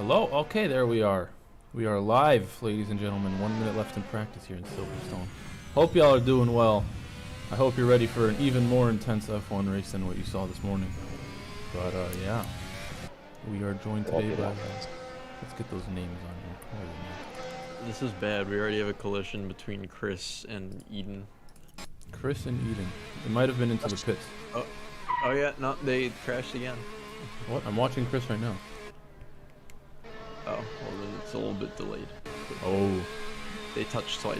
Hello? Okay, there we are. We are live, ladies and gentlemen. 1 minute left in practice here in Silverstone. Hope y'all are doing well. I hope you're ready for an even more intense F1 race than what you saw this morning. But, yeah. We are joined today by... let's get those names on here. This is bad. We already have a collision between Chris and Eden. Chris and Eden. It might have been into the pits. Oh yeah, no, they crashed again. What? I'm watching Chris right now. Oh, well then it's a little bit delayed. Oh. They touched twice.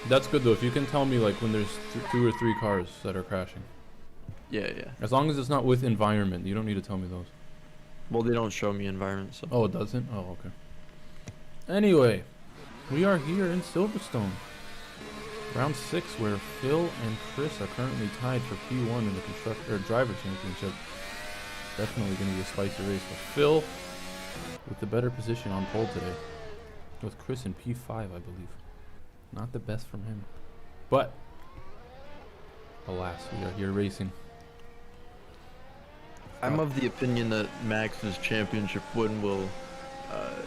That's good though. If you can tell me like when there's 2 or 3 cars that are crashing. Yeah. As long as it's not with environment, you don't need to tell me those. Well, they don't show me environment, so. Oh, it doesn't? Oh, okay. Anyway, we are here in Silverstone. Round 6, where Phil and Chris are currently tied for P1 in the driver championship. Definitely going to be a spicy race. But Phil with the better position on pole today, with Chris in P5, I believe. Not the best from him. But, alas, we are here racing. I'm of the opinion that Max's championship win will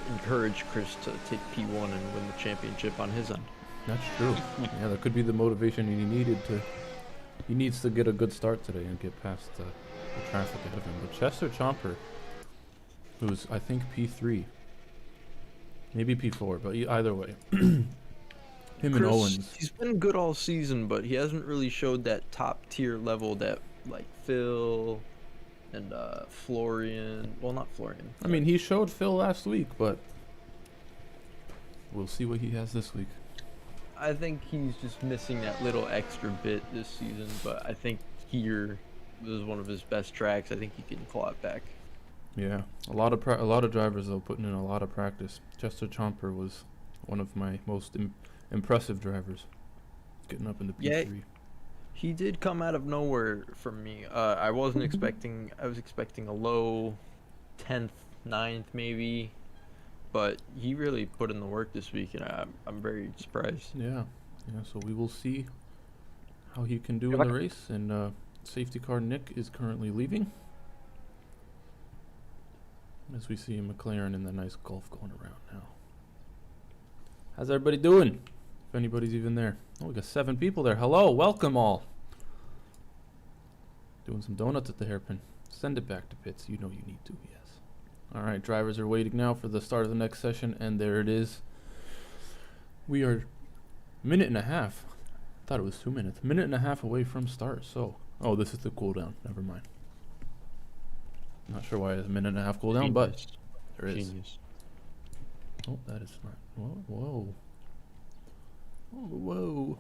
encourage Chris to take P1 and win the championship on his end. That's true. Yeah, that could be the motivation he needed to... He needs to get a good start today and get past the traffic ahead of him. But Chester Chomper, who's, I think, P3. Maybe P4, but either way. Him Chris, and Owens. He's been good all season, but he hasn't really showed that top tier level that, like, Phil and Florian... Well, not Florian. I mean, he showed Phil last week, but... We'll see what he has this week. I think he's just missing that little extra bit this season, but I think here was one of his best tracks. I think he can claw it back. Yeah, a lot of drivers though putting in a lot of practice. Chester Chomper was one of my most impressive drivers, getting up in the P3. Yeah, he did come out of nowhere for me. I wasn't expecting. I was expecting a low 10th, 9th maybe. But he really put in the work this week, and I'm very surprised. Yeah. So we will see how he can do in the race. And safety car Nick is currently leaving, as we see a McLaren in the nice Golf going around now. How's everybody doing? If anybody's even there. Oh, we got 7 people there. Hello, welcome all. Doing some donuts at the hairpin. Send it back to pits. You know you need to. Yes. All right, drivers are waiting now for the start of the next session, and there it is. We are a minute and a half. I thought it was 2 minutes. Minute and a half away from start. So, oh, this is the cooldown. Never mind. Not sure why it's a minute and a half cooldown, but there is. Genius. Oh, that is not. Whoa. Whoa.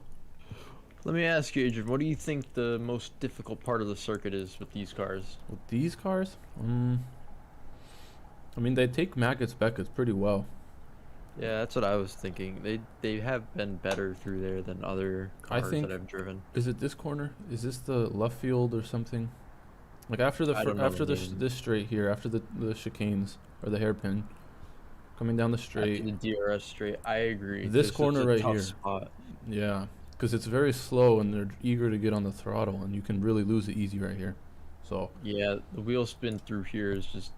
Let me ask you, Adrian, what do you think the most difficult part of the circuit is with these cars? With these cars? I mean, they take Maggots Beckett's pretty well. Yeah, that's what I was thinking. They have been better through there than other cars that I've driven. Is it this corner? Is this the left field or something? Like after this straight here, after the chicanes or the hairpin, coming down the straight. After the DRS straight, I agree. This corner right here. Spot. Yeah, because it's very slow and they're eager to get on the throttle, and you can really lose it easy right here. So. Yeah, the wheel spin through here is just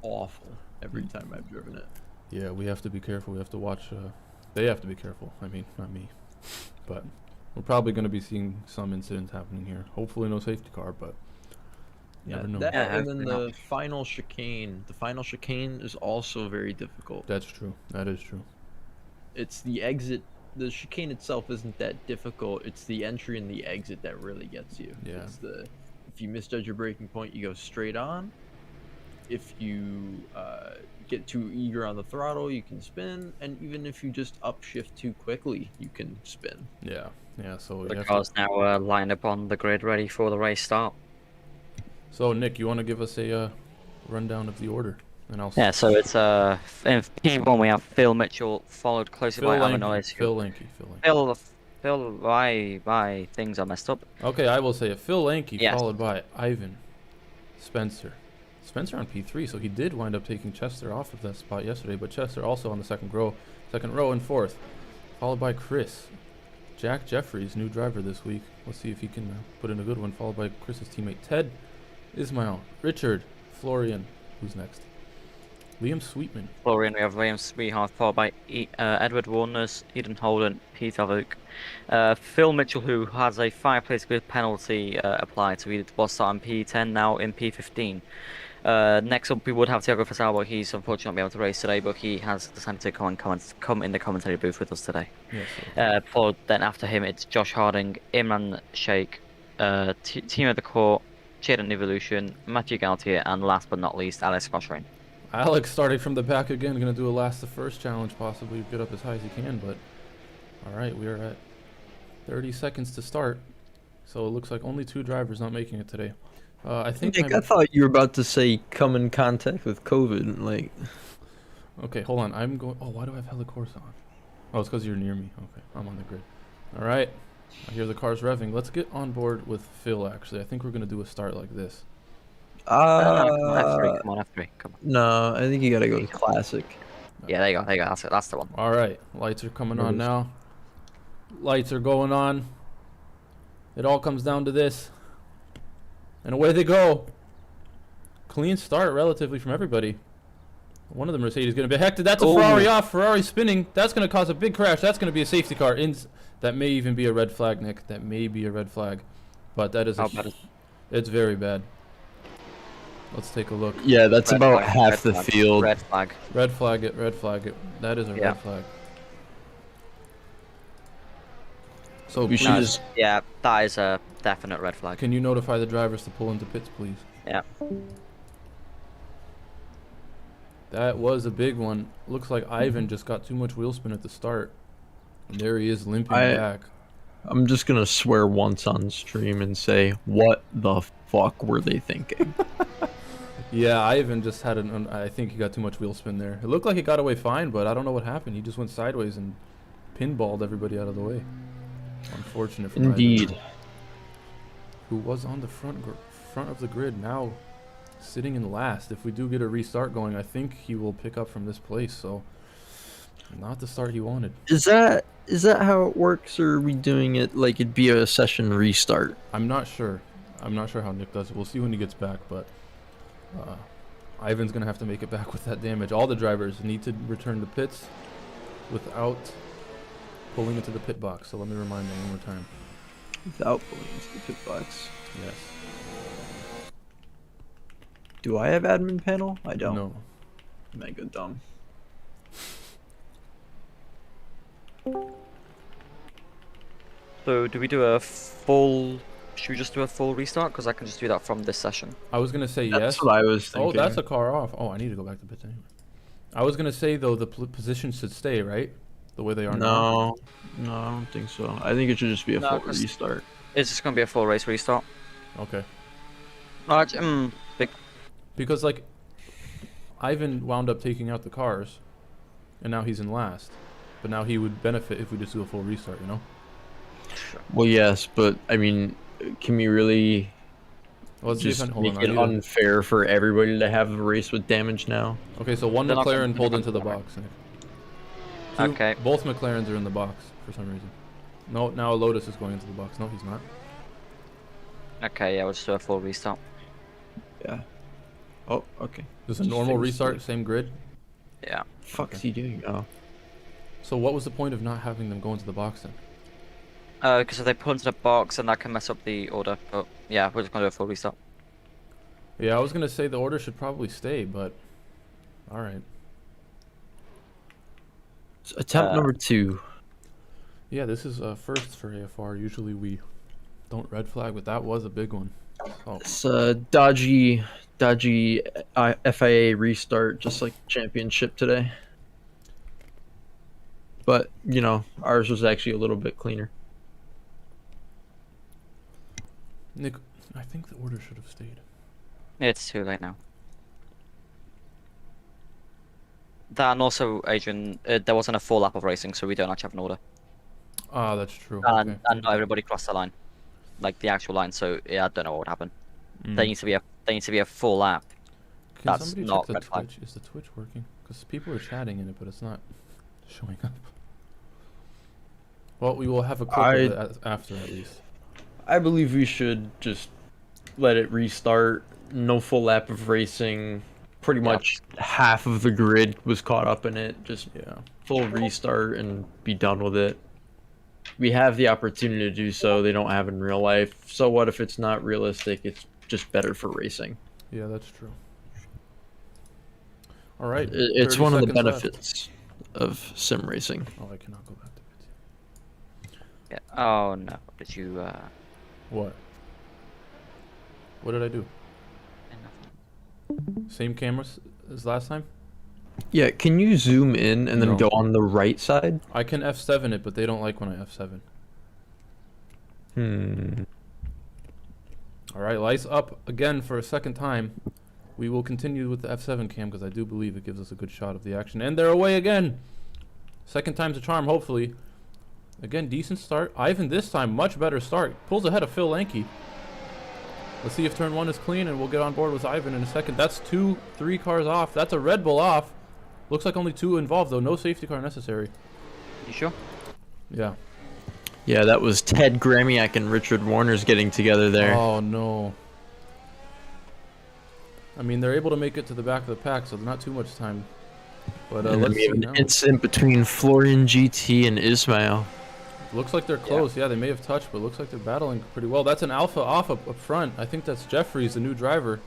awful every time I've driven it. Yeah, we have to be careful. We have to watch. They have to be careful. I mean, not me. But we're probably going to be seeing some incidents happening here. Hopefully no safety car, but never know. And then the final chicane. The final chicane is also very difficult. That's true. That is true. It's the exit. The chicane itself isn't that difficult. It's the entry and the exit that really gets you. Yeah. If you misjudge your braking point, you go straight on. If you get too eager on the throttle, you can spin, and even if you just upshift too quickly, you can spin. Yeah. So the car's now lined up on the grid, ready for the race start. So Nick, you want to give us a rundown of the order, and I'll. Yeah. So it's in P1 we have Phil Mitchell, followed closely by Alan. Phil Lanky. Phil, my things are messed up. Okay, I will say it. Phil Lanky, followed by Ivan Spencer on P3, so he did wind up taking Chester off of that spot yesterday, but Chester also on the second row and 4th, followed by Chris. Jack Jeffries, new driver this week. Let's see if he can put in a good one, followed by Chris's teammate Ted, Ismail, Richard, Florian, who's next? Liam Sweetman. Florian, we have Liam Sweetheart, followed by Edward Warners, Eden Holden, Peter Luke. Phil Mitchell, who has a 5-place grid penalty applied, so he was starting P10, now in P15. Next up, we would have Thiago Fasal, but he's unfortunately not able to race today, but he has decided to come in the commentary booth with us today. Yes. Okay. Followed then after him, it's Josh Harding, Imran Sheikh, Team of the Court, Jaden Evolution, Matthew Galtier, and last but not least, Alex Cochrane. Alex starting from the back again, going to do a last to first challenge, possibly get up as high as he can, but all right, we are at 30 seconds to start, so it looks like only 2 drivers not making it today. I think Nick, I thought you were about to say come in contact with COVID, like. Okay, hold on. I'm going. Oh, why do I have Helicourse on? Oh, it's because you're near me. Okay, I'm on the grid. All right, I hear the cars revving. Let's get on board with Phil. Actually, I think we're gonna do a start like this. F3, come on, F3, come on. No, I think you gotta go to classic. Yeah, there you go, that's it, that's the one. All right, lights are coming on now. Lights are going on. It all comes down to this. And away they go. Clean start relatively from everybody. One of the Mercedes is going to be hectic. That's a Ferrari off. Ferrari spinning. That's going to cause a big crash. That's going to be a safety car. That may even be a red flag, Nick. That may be a red flag. But that is it's very bad. Let's take a look. Yeah, that's about half the field. Red flag. Red flag it. Red flag it. That is a red flag. So we should just... Yeah, that is a definite red flag. Can you notify the drivers to pull into pits, please? Yeah. That was a big one. Looks like Ivan just got too much wheel spin at the start. And there he is limping back. I'm just going to swear once on stream and say, what the fuck were they thinking? Yeah, Ivan just had I think he got too much wheel spin there. It looked like he got away fine, but I don't know what happened. He just went sideways and pinballed everybody out of the way. Unfortunate for Indeed. Ivan, who was on the front of the grid, now sitting in last. If we do get a restart going, I think he will pick up from this place. So, not the start he wanted. Is that how it works, or are we doing it like it'd be a session restart? I'm not sure. I'm not sure how Nick does it. We'll see when he gets back, but Ivan's gonna have to make it back with that damage. All the drivers need to return to pits without pulling into the pit box. So let me remind them one more time. Without pulling into the pit box. Yes. Do I have admin panel? I don't. No. Mega dumb. So do we do a full... Should we just do a full restart? Because I can just do that from this session. I was gonna say yes. That's what I was thinking. Oh, that's a car off. Oh, I need to go back to pits anyway. I was gonna say though the positions should stay, right? The way they are now. No, I don't think so. I think it should just be a full restart. It's just gonna be a full race restart. Okay. Because like Ivan wound up taking out the cars, and now he's in last. But now he would benefit if we just do a full restart, you know? Well, yes, but I mean, can we really just make it unfair for everybody to have a race with damage now? Okay, so one McLaren pulled into the box. Okay. Both McLarens are in the box for some reason. No, now a Lotus is going into the box. No, he's not. Okay, yeah, we'll just do a full restart. Yeah. Oh, okay. Just a normal restart, same grid? Yeah. Fuck's he doing? Oh. So what was the point of not having them go into the box then? Because if they put into the box, and that can mess up the order. But yeah, we're just gonna do a full restart. Yeah, I was gonna say the order should probably stay, but all right. So attempt number 2. Yeah, this is first for AFR. Usually we don't red flag, but that was a big one. Oh. It's a dodgy FIA restart, just like championship today. But you know, ours was actually a little bit cleaner. Nick, I think the order should have stayed. It's too late now. That, and also, Adrian, there wasn't a full lap of racing, so we don't actually have an order. Ah, that's true. And not everybody crossed the line, like the actual line. So yeah, I don't know what would happen. There needs to be a full lap. Can That's somebody not check red the flag. Twitch? Is the Twitch working? Because people are chatting in it, but it's not showing up. Well, we will have a clip of it after at least. I believe we should just let it restart. No full lap of racing. pretty much half of the grid was caught up in it. Just Yeah. full restart and be done with it. We have the opportunity to do so. They don't have in real life. So what if it's not realistic? It's just better for racing. Yeah, that's true. All right. It's 30 one of the seconds left. benefits of sim racing. Oh, I cannot go back to pits. Yeah. Oh no, did you? What? What did I do? Nothing. Same cameras as last time? Yeah, can you zoom in and then No. go on the right side? I can F7 it, but they don't like when I F7. All right, lights up again for a second time. We will continue with the F7 cam because I do believe it gives us a good shot of the action. And they're away again. Second time's a charm, hopefully. Again, decent start. Ivan this time, much better start. Pulls ahead of Phil Lanky. Let's see if turn 1 is clean, and we'll get on board with Ivan in a second. That's 3 cars off. That's a Red Bull off. Looks like only 2 involved, though. No safety car necessary. You sure? Yeah. Yeah, that was Ted Gramiak and Richard Warner's getting together there. Oh, no. I mean, they're able to make it to the back of the pack, so not too much time. But And let's we see have now. an incident between Florian GT and Ismail. Looks like they're close. Yeah, they may have touched, but looks like they're battling pretty well. That's an Alpha off up front. I think that's Jeffries, the new driver.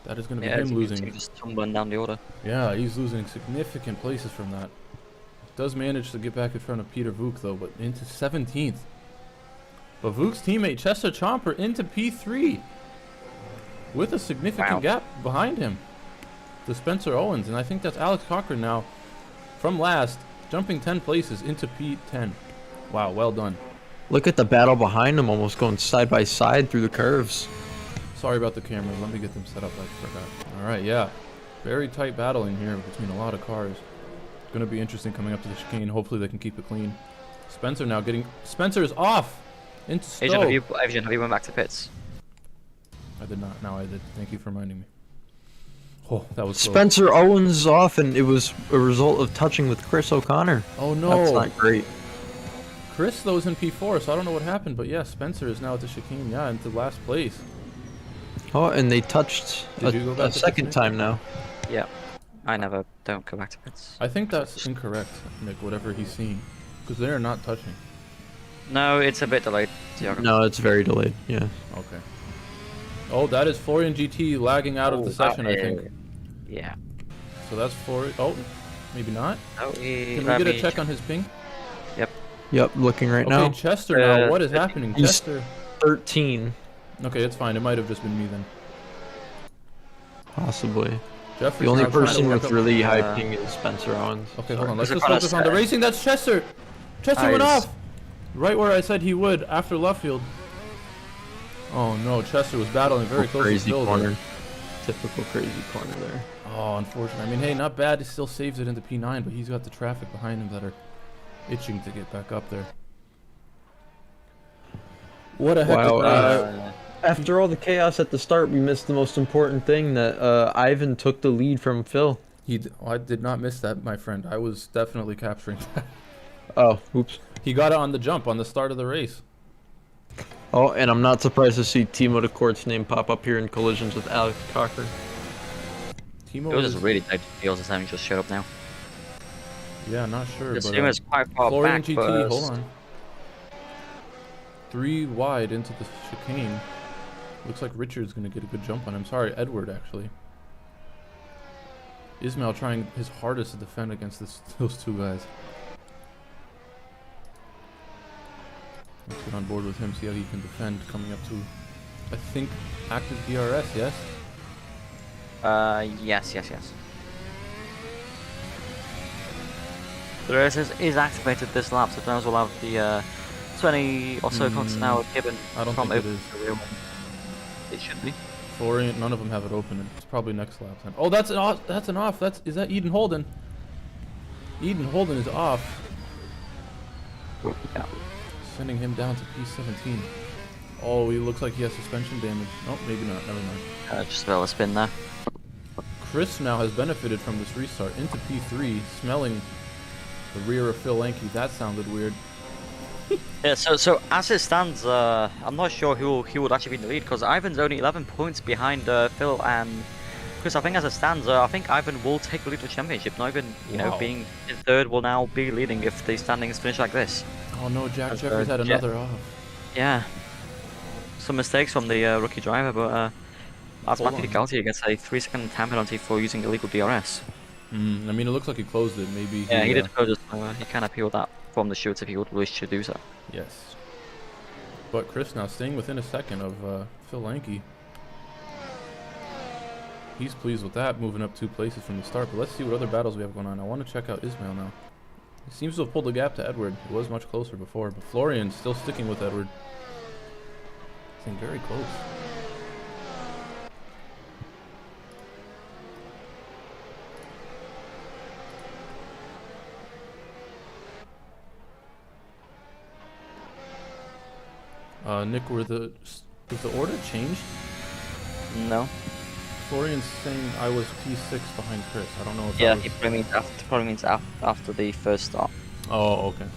That is going to be him losing. Just tumbling down the order. Yeah, he's losing significant places from that. Does manage to get back in front of Peter Vuk, though, but into 17th. But Vuk's teammate, Chester Chomper, into P3. With a significant gap behind him. To Spencer Owens, and I think that's Alex Cochran now. From last, jumping 10 places into P10. Wow, well done. Look at the battle behind them, almost going side by side through the curves. Sorry about the camera. Let me get them set up. I forgot. All right, yeah. Very tight battling here between a lot of cars. Going to be interesting coming up to the chicane. Hopefully they can keep it clean. Spencer now getting... Spencer is off! Into Stowe. Adrian, have you went back to pits? I did not. Now I did. Thank you for reminding me. Oh, that was close. Spencer Owens is off, and it was a result of touching with Chris O'Connor. Oh, no. That's not great. Chris, though, is in P4, so I don't know what happened. But, yeah, Spencer is now at the chicane. Yeah, into last place. Oh, and they touched Did you go back a to second pits? time now. Yeah. I never don't go back to pits. I think that's incorrect, Nick, whatever he's seen. Because they are not touching. No, it's a bit delayed, Tiago. No, it's very delayed. Yeah. Okay. Oh, that is Florian GT lagging out of the session, I think. Yeah. So that's Florian. Oh, maybe not. Oh, Can we get a check on his ping? Yep, looking right Okay, now. Chester now. What is happening? he's- Chester. 13, Okay, it's fine. It might have just been me then. possibly. Jeffrey's The only now trying to person work with up- really high ping is Spencer Owens. Okay, hold Sorry. on. Let's There's just a focus on the bonus. racing. That's Chester. Chester went Nice. off. Right where I said he would after Luffield. Oh no, Chester was battling very close to Crazy Phil corner. there. Typical crazy corner there. Oh, unfortunate. I mean, hey, not bad. He still saves it into P9, but he's got the traffic behind him that are itching to get back up there. What a heck Wow, of a After all the chaos at the start, we missed the most important thing, that Ivan took the lead from Phil. I did not miss that, my friend. I was definitely capturing that. Oh, oops. He got it on the jump on the start of the race. Oh, and I'm not surprised to see Timo de Kort's name pop up here in collisions with Alex Cochran. Timo It was is, just really tight deals this time. He just showed up now. yeah, not sure, The but team is quite far Florian back. GT, but hold on. 3 wide into the chicane. Looks like Richard's gonna get a good jump on him. Sorry, Edward actually. Ismail trying his hardest to defend against those 2 guys. Let's get on board with him, see how he can defend coming up to, I think, active DRS, yes? yes. The race is activated this lap, so those will have the 20 or so points an hour given I don't from think it open is. to real. It should be. Florian, none of them have it open. It's probably next lap then. Oh, that's an off. That's an off. Is that Eden Holden? Eden Holden is off, Yeah. sending him down to P17. Oh, he looks like he has suspension damage. Nope, maybe not. Never mind. Just a bit of a spin there. Chris now has benefited from this restart into P3, smelling the rear of Phil Lanky. That sounded weird. Yeah, so as it stands, I'm not sure who would actually be in the lead because Ivan's only 11 points behind Phil and Because I think as it stands, I think Ivan will take the lead of the championship. Not even, Wow. being in third will now be leading if the standings finish like this. Oh no, Jack As, Jeffries had another off. Yeah. Some mistakes from the rookie driver, but that's Hold Matthew on. DeGalti gets a 3-second time penalty for using illegal DRS. I mean, it looks like he closed it. Maybe Yeah, he he did close it, so he can appeal that from the shoots if he would wish to do so. Yes. But Chris now staying within a second of Phil Lanky. He's pleased with that, moving up 2 places from the start. But let's see what other battles we have going on. I want to check out Ismail now. He seems to have pulled the gap to Edward. It was much closer before, but Florian's still sticking with Edward. Getting very close. Nick, was the order changed? No. Florian's saying I was P6 behind Chris. I don't know if Yeah, that he was... probably means after the first start. Oh, okay.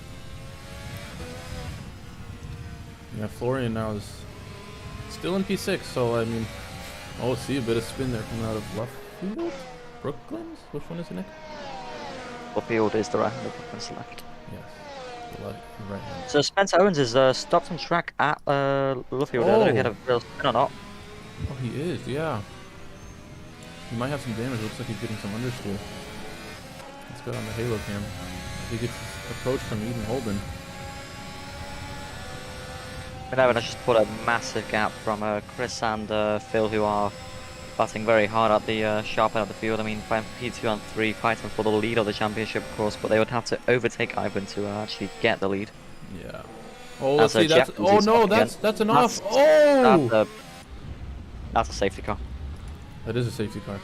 Yeah, Florian now is still in P6, so I mean, oh, see a bit of spin there coming out of left field? Brooklyn's? Which one is it, Nick? The field is the right hand, the left. Yes, the right hand. So Spencer Owens is stopped on track at Luffield. I don't know if he had a real spin or not. Oh, he is, yeah. He might have some damage. Looks like he's getting some understeer. Let's go on the Halo cam. He gets approached from Eden Holden. But Evan has just put a massive gap from Chris and Phil, who are batting very hard at the sharp end of the field. I mean, P2 and 3 fighting for the lead of the championship, of course, but they would have to overtake Ivan to actually get the lead. Yeah. Oh, let's see. That's. Jeffries Oh is no, up again. that's an off. Oh. That's a safety car. That is a safety car.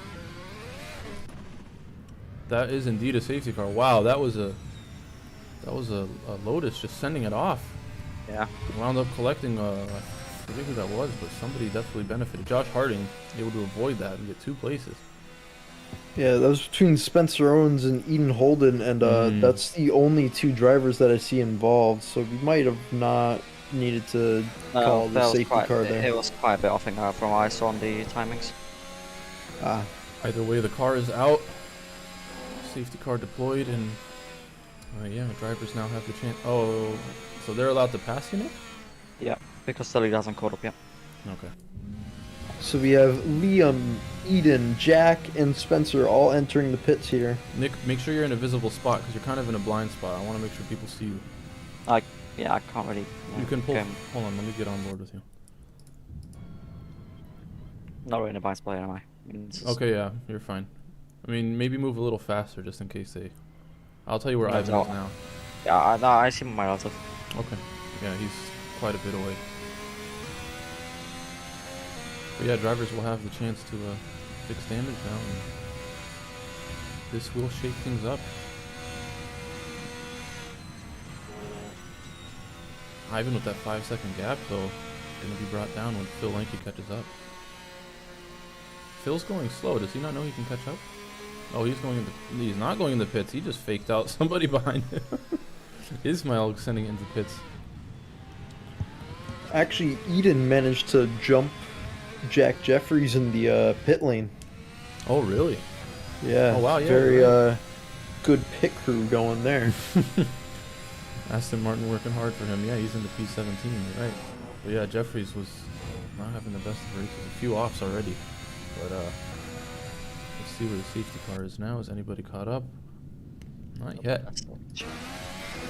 That is indeed a safety car. Wow, that was a Lotus just sending it off. Yeah. Wound up collecting I forget who that was, but somebody definitely benefited. Josh Harding able to avoid that and get 2 places. Yeah, that was between Spencer Owens and Eden Holden, and that's the only 2 drivers that I see involved. So we might have not needed to call the safety car there. It was quite a bit off from what I saw on the timings. Either way, the car is out. Safety car deployed, and yeah, drivers now have the chance. Oh, so they're allowed to pass you, Nick? Yeah, because the lead hasn't caught up yet. Okay. So we have Liam, Eden, Jack, and Spencer all entering the pits here. Nick, make sure you're in a visible spot because you're kind of in a blind spot. I want to make sure people see you. Yeah, I can't really. You can pull. Hold on, let me get on board with you. Not really in a blind spot, am I? Okay, yeah, you're fine. I mean, maybe move a little faster just in case they... I'll tell you where Ivan is now. Yeah, I see my relative. Okay. Yeah, he's quite a bit away. But yeah, drivers will have the chance to fix damage now. And this will shake things up. Ivan with that 5-second gap, though, going to be brought down when Phil Lanky catches up. Phil's going slow. Does he not know he can catch up? Oh, he's not going in the pits. He just faked out somebody behind him. Ismail sending it into pits. Actually, Eden managed to jump Jack Jeffries in the pit lane. Oh, really? Yeah. Oh, wow, yeah. Very good pit crew going there. Aston Martin working hard for him. Yeah, he's in the P17, you're right. But yeah, Jeffries was not having the best of races. A few offs already. But let's see where the safety car is now. Is anybody caught up? Not yet.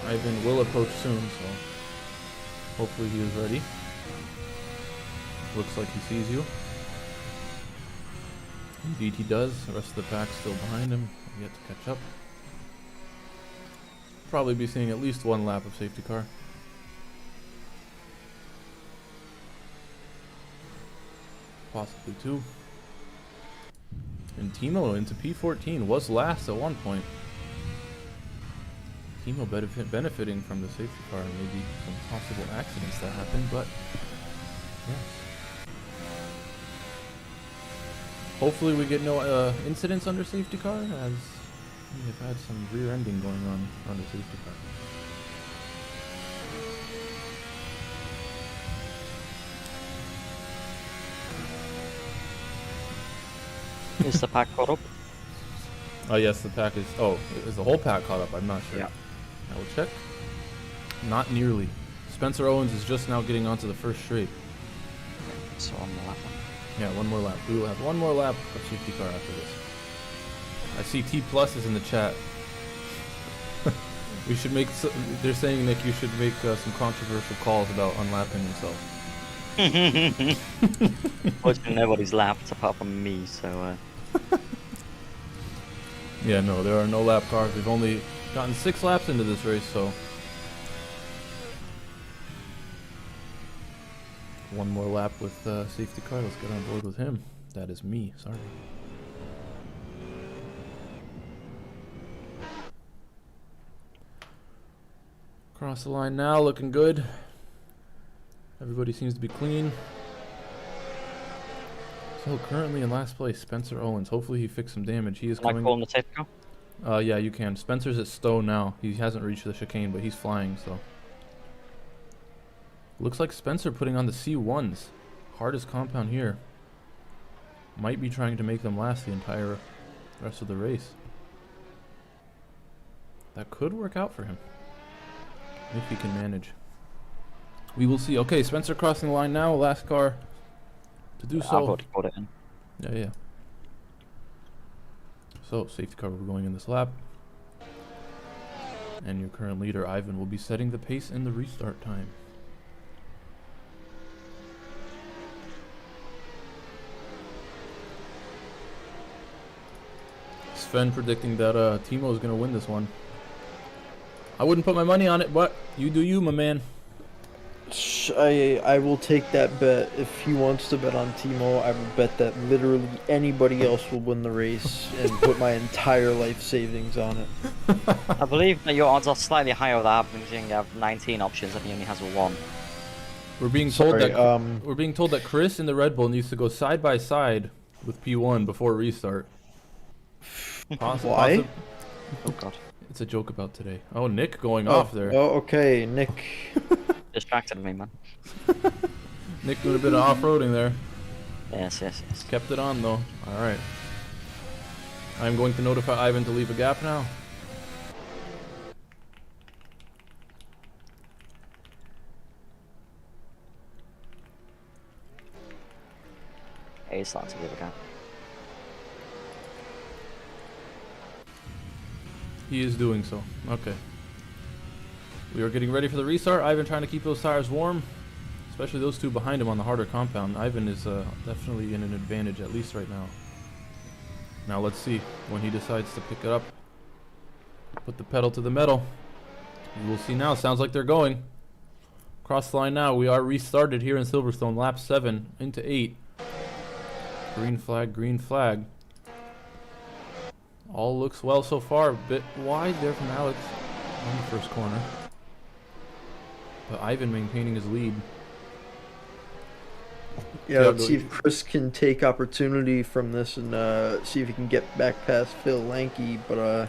Ivan will approach soon, so hopefully he is ready. Looks like he sees you. Indeed he does. The rest of the pack still behind him. Yet to catch up. Probably be seeing at least 1 lap of safety car. Possibly 2. And Timo into P14 was last at one point. Timo benefiting from the safety car and maybe some possible accidents that happened, but yes. Hopefully we get no incidents under safety car, as we have had some rear-ending going on under safety car. Is the pack caught up? Oh yes, the pack is. Oh, is the whole pack caught up? I'm not sure. Yeah. I will check. Not nearly. Spencer Owens is just now getting onto the first straight. So on the lap. Yeah, one more lap. We will have one more lap of safety car after this. I see T Plus is in the chat. We should make. They're saying, Nick, you should make some controversial calls about unlapping himself. Fortunately, nobody's lapped apart from me, so. Yeah, no, there are no lap cars. We've only gotten 6 laps into this race, so. One more lap with safety car. Let's get on board with him. That is me. Sorry. Cross the line now, looking good. Everybody seems to be clean. So currently in last place, Spencer Owens. Hopefully he fixed some damage. He is Can I coming. call him the safety car? Yeah, you can. Spencer's at Stowe now. He hasn't reached the chicane, but he's flying, so. Looks like Spencer putting on the C1s. Hardest compound here. Might be trying to make them last the entire rest of the race. That could work out for him. If he can manage. We will see. Okay, Spencer crossing the line now. Last car to do so. I've already put it in. Yeah. So, safety car will be going in this lap. And your current leader, Ivan, will be setting the pace in the restart time. Sven predicting that Timo is going to win this one. I wouldn't put my money on it, but you do you, my man. I will take that bet. If he wants to bet on Timo, I will bet that literally anybody else will win the race and put my entire life savings on it. I believe that your odds are slightly higher than that, because you have 19 options and he only has 1. We're being told that Chris in the Red Bull needs to go side by side with P1 before restart. Why? Oh god. It's a joke about today. Oh, Nick going off there. Oh, okay, Nick. Distracted me, man. Nick doing a bit of off-roading there. Yes. Kept it on though. Alright. I'm going to notify Ivan to leave a gap now. Hey, he's starting to give a gap. He is doing so. Okay. We are getting ready for the restart. Ivan trying to keep those tires warm, especially those two behind him on the harder compound. Ivan is definitely in an advantage, at least right now. Now let's see when he decides to pick it up. Put the pedal to the metal. We'll see now. Sounds like they're going. Cross the line now. We are restarted here in Silverstone. Lap 7 into 8. Green flag, green flag. All looks well so far. A bit wide there from Alex on the first corner. But Ivan maintaining his lead. Yeah, let's see if Chris can take opportunity from this and see if he can get back past Phil Lanky. But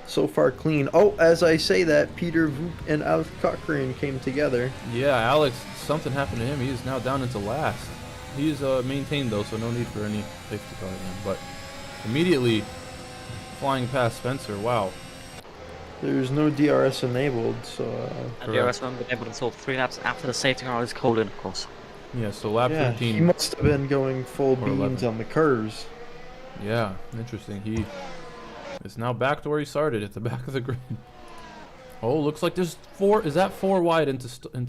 so far clean. Oh, as I say that, Peter Voop and Alex Cochran came together. Yeah, Alex, something happened to him. He is now down into last. He is maintained though, so no need for any safety car again. But immediately flying past Spencer. Wow. There's no DRS enabled, so... And DRS won't be able until 3 laps after the safety car is called in, of course. Yeah, so lap yeah, 13. he must have been going full beams 11. on the curves. Yeah, interesting. He is now back to where he started, at the back of the grid. Oh, looks like there's 4... Is that 4 wide into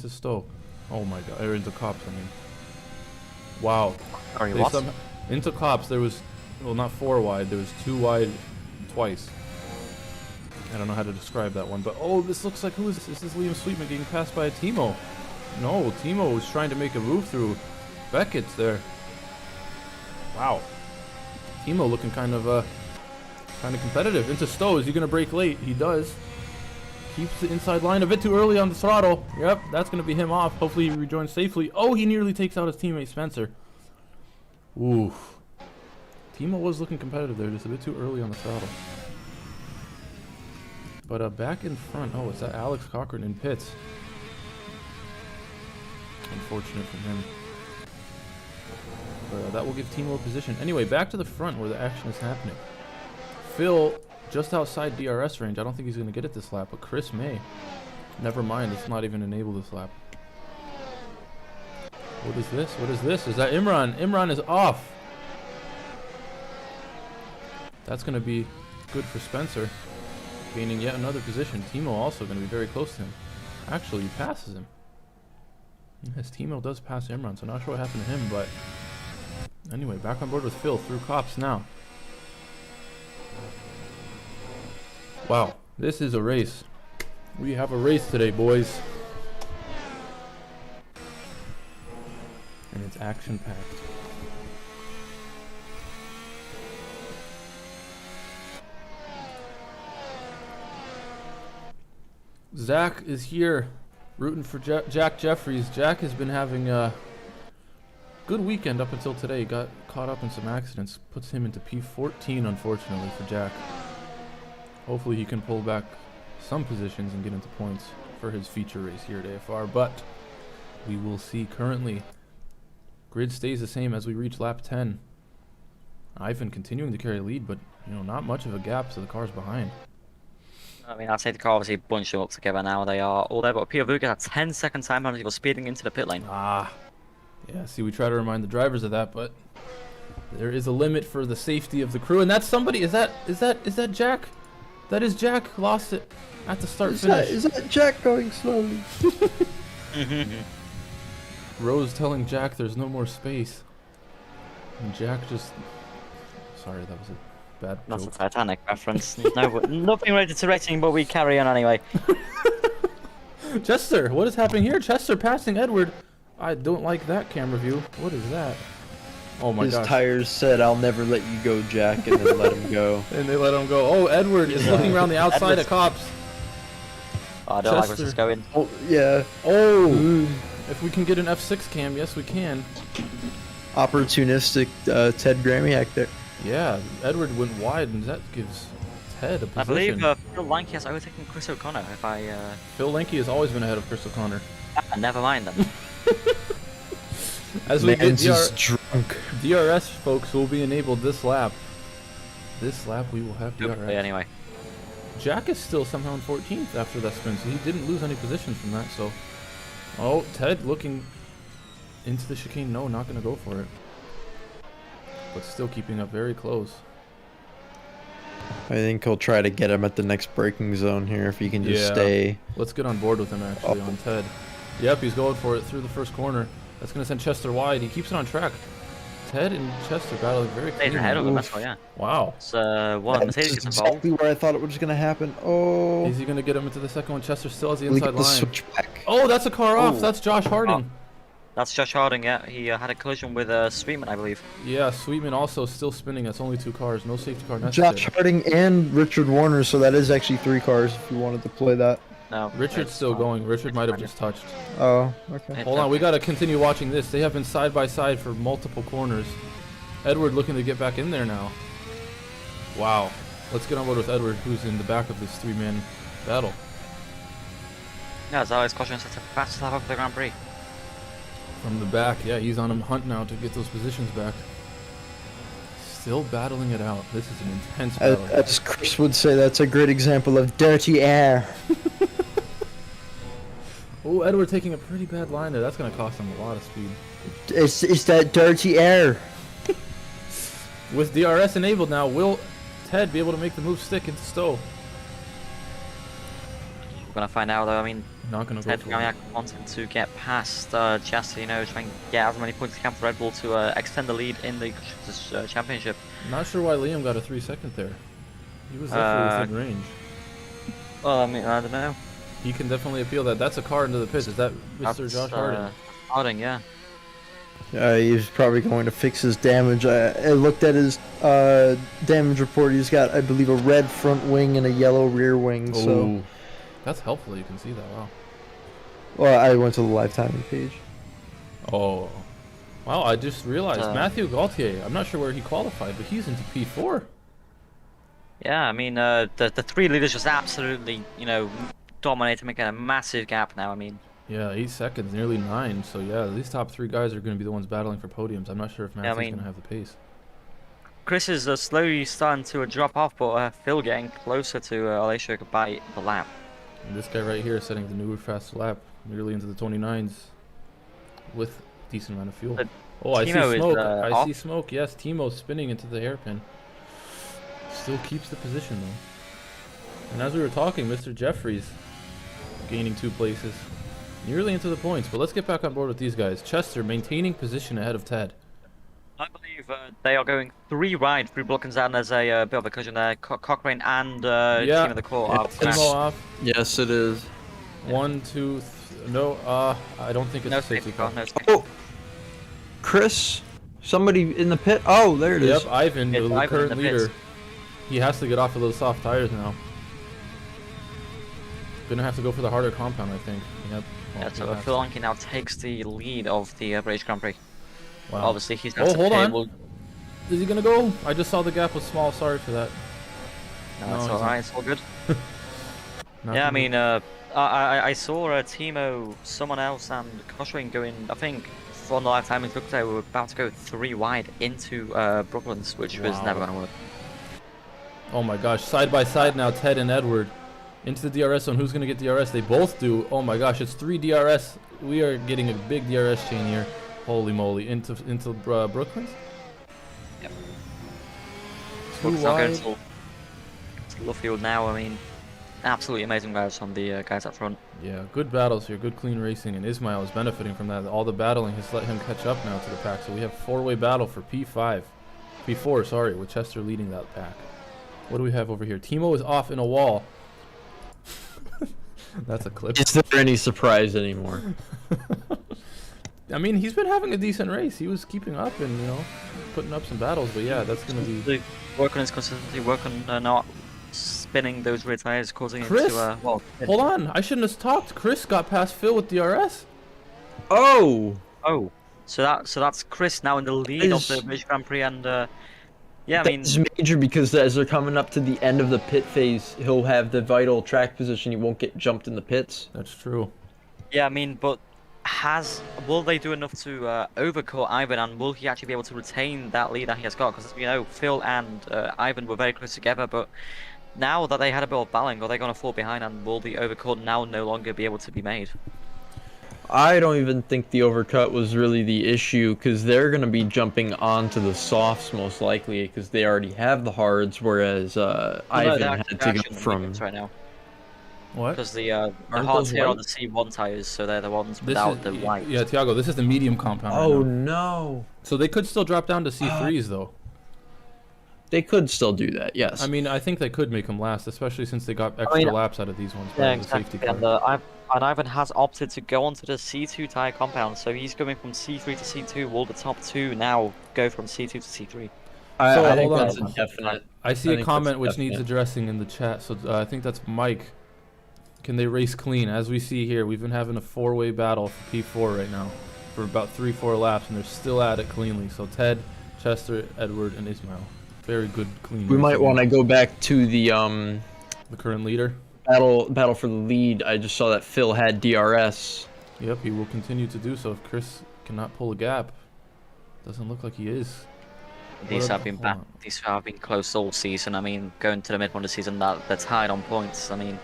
Stowe? Oh my god. Or into Cops, I mean. Wow. Sorry, what? Into Cops, there was... Well, not 4 wide. There was 2 wide twice. I don't know how to describe that one, but oh, this looks like who is this? Is this Liam Sweetman getting passed by a Timo? No, Timo was trying to make a move through Beckett's there. Wow. Timo looking kind of competitive. Into Stowe, is he gonna brake late? He does. Keeps the inside line a bit too early on the throttle. Yep, that's gonna be him off. Hopefully he rejoins safely. Oh, he nearly takes out his teammate Spencer. Oof. Timo was looking competitive there, just a bit too early on the throttle. But back in front, oh, is that Alex Cochran in pits? Unfortunate for him. that will give Timo a position. Anyway, back to the front where the action is happening. Phil, just outside DRS range. I don't think he's going to get it this lap, but Chris may. Never mind, it's not even enabled this lap. What is this? What is this? Is that Imran? Imran is off. That's going to be good for Spencer, gaining yet another position. Timo also going to be very close to him. Actually, he passes him. Yes, Timo does pass Imran, so not sure what happened to him, but anyway, back on board with Phil through Cops now. Wow, this is a race. We have a race today, boys. And it's action-packed. Zach is here, rooting for Jack Jeffries. Jack has been having a good weekend up until today. He got caught up in some accidents. Puts him into P14, unfortunately, for Jack. Hopefully he can pull back some positions and get into points for his feature race here at AFR, but we will see. Currently, grid stays the same as we reach lap 10. Ivan continuing to carry lead, but not much of a gap to the cars behind. I mean, I'd say the car obviously bunched them up together now. They are all there, but Pierre Vuga had 10-second time penalty for speeding into the pit lane. Yeah, see, we try to remind the drivers of that, but there is a limit for the safety of the crew, and that's somebody. Is that Jack? That is Jack. Lost it at the start finish. Is that Jack going slowly? Rose telling Jack there's no more space, and Jack just. Sorry, that was a bad That's joke. a Titanic reference. No, nothing related to racing, but we carry on anyway. Chester, what is happening here? Chester passing Edward. I don't like that camera view. What is that? Oh my His gosh. tires said, "I'll never let you go, Jack," and then let him go. And they let him go. Oh, Edward is looking around the outside at Cops. Oh, I don't like where Chester. this is going. Oh, yeah. Oh, if we can get an F6 cam, yes we can. Opportunistic Ted Gramiak there. Yeah, Edward went wide, and that gives Ted a position. I believe Phil Lanky has overtaken Chris O'Connor. If I Phil Lanky has always been ahead of Chris O'Connor. never mind then. As we get just drunk. DRS, folks, will be enabled this lap. This lap we will have DRS. Hopefully, anyway. Jack is still somehow in 14th after that spin, so he didn't lose any position from that. So, oh, Ted looking into the chicane. No, not going to go for it. But still keeping up very close. I think he'll try to get him at the next braking zone here if he can just Yeah. stay. Let's get on board with him, actually, on Ted. Yep, he's going for it through the first corner. That's going to send Chester wide. He keeps it on track. Ted and Chester battling very Stays cleanly. ahead of him, that's why, yeah. Wow. So, one Mercedes gets involved. exactly where I thought it was going to happen. Oh. Is he going to get him into the second one? Chester still has the Look inside at the line. switchback. Oh, that's a car off. Ooh. That's Josh Harding. That's Josh Harding, yeah. He had a collision with Sweetman, I believe. Yeah, Sweetman also still spinning. That's only 2 cars. No safety car necessary. Josh Harding and Richard Warner, so that is actually 3 cars if you wanted to play that. No. Richard's it's still fine. going. Richard might have just touched. Oh, okay. It's Hold on, we okay. got to continue watching this. They have been side by side for multiple corners. Edward looking to get back in there now. Wow. Let's get on board with Edward, who's in the back of this 3-man battle. Yeah, as always, caution sets a fast lap up for the Grand Prix. From the back, yeah, he's on a hunt now to get those positions back. Still battling it out. This is an intense battle. As Chris would say, that's a great example of dirty air. Oh, Edward taking a pretty bad line there. That's going to cost him a lot of speed. It's that dirty air. With DRS enabled now, will Ted be able to make the move stick into Stowe? We're going to find out, though. I mean, Not going to go Ted for it. Gramiak wanting to get past Chester, try and get as many points as he can for Red Bull to extend the lead in the championship. Not sure why Liam got a 3-second there. He was definitely within range. Well, I mean, I don't know. He can definitely appeal that. That's a car into the pits. Is that Mr. That's, Josh Harding? Harding, yeah. He's probably going to fix his damage. I looked at his damage report. He's got, I believe, a red front wing and a yellow rear wing. So, Ooh. That's helpful. You can see that. Wow. well, I went to the live timing page. Oh. Wow, I just realized. Matthew Matthew Gaultier, I'm not sure where he qualified, but he's into P4. Yeah, I mean, the 3 leaders just absolutely, dominating, making a massive gap now. I mean, Yeah, 8 seconds, nearly 9. So yeah, these top 3 guys are going to be the ones battling for podiums. I'm not sure if Matthew's going to have the pace. Chris is slowly starting to drop off, but Phil getting closer to Alessio by the lap. And this guy right here is setting the new fast lap, nearly into the 29s, with decent amount of fuel. Oh, I see smoke. I see smoke. Yes, Timo's spinning into the hairpin. Still keeps the position though. And as we were talking, Mr. Jeffries gaining 2 places, nearly into the points. But let's get back on board with these guys. Chester maintaining position ahead of Ted. I believe they are going 3 wide through Brooklands, and there's a bit of a collision there. Cochrane and yeah, Team of the Court are Timo off. Yes, it is. 1, 2, no. I don't think it's a safety car. No safety. Oh, Chris, somebody in the pit. Oh, there it is. Yep, Ivan, the Ivan current in the leader. pits. He has to get off of those soft tires now. Gonna have to go for the harder compound, I think. Yep. Yeah, so Phil Lanky now takes the lead of the British Grand Prix. Wow. Obviously, he's Oh, hold on. Is he gonna go? I just saw the gap was small. Sorry for that. No, that's alright. It's all good. Not Yeah, I too mean, I saw Timo, someone else, and Cochrane going. I think on the live time it looked like we were about to go 3 wide into Brooklands, which was never gonna work. Oh my gosh, side by side now, Ted and Edward. Into the DRS zone. Who's going to get DRS? They both do. Oh my gosh, it's 3 DRS. We are getting a big DRS chain here. Holy moly. Into Brooklands? Yep. 2 wide. To Luffield now. I mean, absolutely amazing guys from the guys up front. Yeah, good battles here. Good clean racing. And Ismail is benefiting from that. All the battling has let him catch up now to the pack. So we have 4-way battle for P5. P4, sorry, with Chester leading that pack. What do we have over here? Timo is off in a wall. That's a clip. Is there any surprise anymore? I mean, he's been having a decent race. He was keeping up and, you know, putting up some battles. But yeah, that's going to be... Work on his consistency, work on not spinning those rear tires, causing Chris, him to... well, hold on. I shouldn't have talked. Chris got past Phil with DRS. Oh! Oh. So that's Chris now in the lead of the British Grand Prix, and... yeah, I mean, that's major because as they're coming up to the end of the pit phase, he'll have the vital track position. He won't get jumped in the pits. That's true. Yeah, I mean, but will they do enough to overcut Ivan, and will he actually be able to retain that lead that he has got? Because, you know, Phil and Ivan were very close together, but now that they had a bit of battling, are they going to fall behind, and will the overcut now no longer be able to be made? I don't even think the overcut was really the issue because they're going to be jumping onto the softs most likely because they already have the hards, whereas Ivan had to go from... right now. What? Because the hards here are the C1 tires, so they're the ones without the white. Yeah, Tiago, this is the medium compound. Oh, right now. no. So they could still drop down to C3s, though. They could still do that, yes. I mean, I think they could make them last, especially since they got extra laps out of these ones. Yeah, exactly. And Ivan has opted to go onto the C2 tire compound, so he's going from C3 to C2. Will the top 2 now go from C2 to C3? I think that's a definite. I see a comment which needs addressing in the chat, so I think that's Mike. Can they race clean? As we see here, we've been having a 4-way battle for P4 right now for about 3-4 laps, and they're still at it cleanly. So Ted, Chester, Edward, and Ismail. Very good, clean. We might want to go back to the current leader. Battle for the lead. I just saw that Phil had DRS. Yep, he will continue to do so if Chris cannot pull a gap. Doesn't look like he is. These have been close all season. I mean, going to the midpoint of the season, they're tied on points. I mean,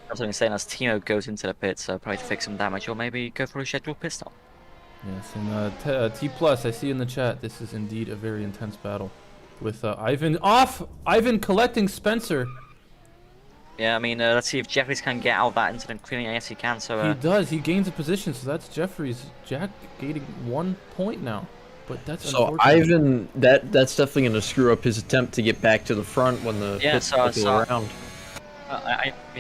that's what I'm saying. As Timo goes into the pits, probably to fix some damage, or maybe go for a scheduled pit stop. Yes, and T plus, I see in the chat. This is indeed a very intense battle, with Ivan off. Ivan collecting Spencer. Yeah, I mean, let's see if Jeffries can get out of that incident cleanly. Yes, he can. So he does. He gains a position, so that's Jeffries. Jack gaining 1 point now, but that's so Ivan. That's definitely going to screw up his attempt to get back to the front when the pits circle around.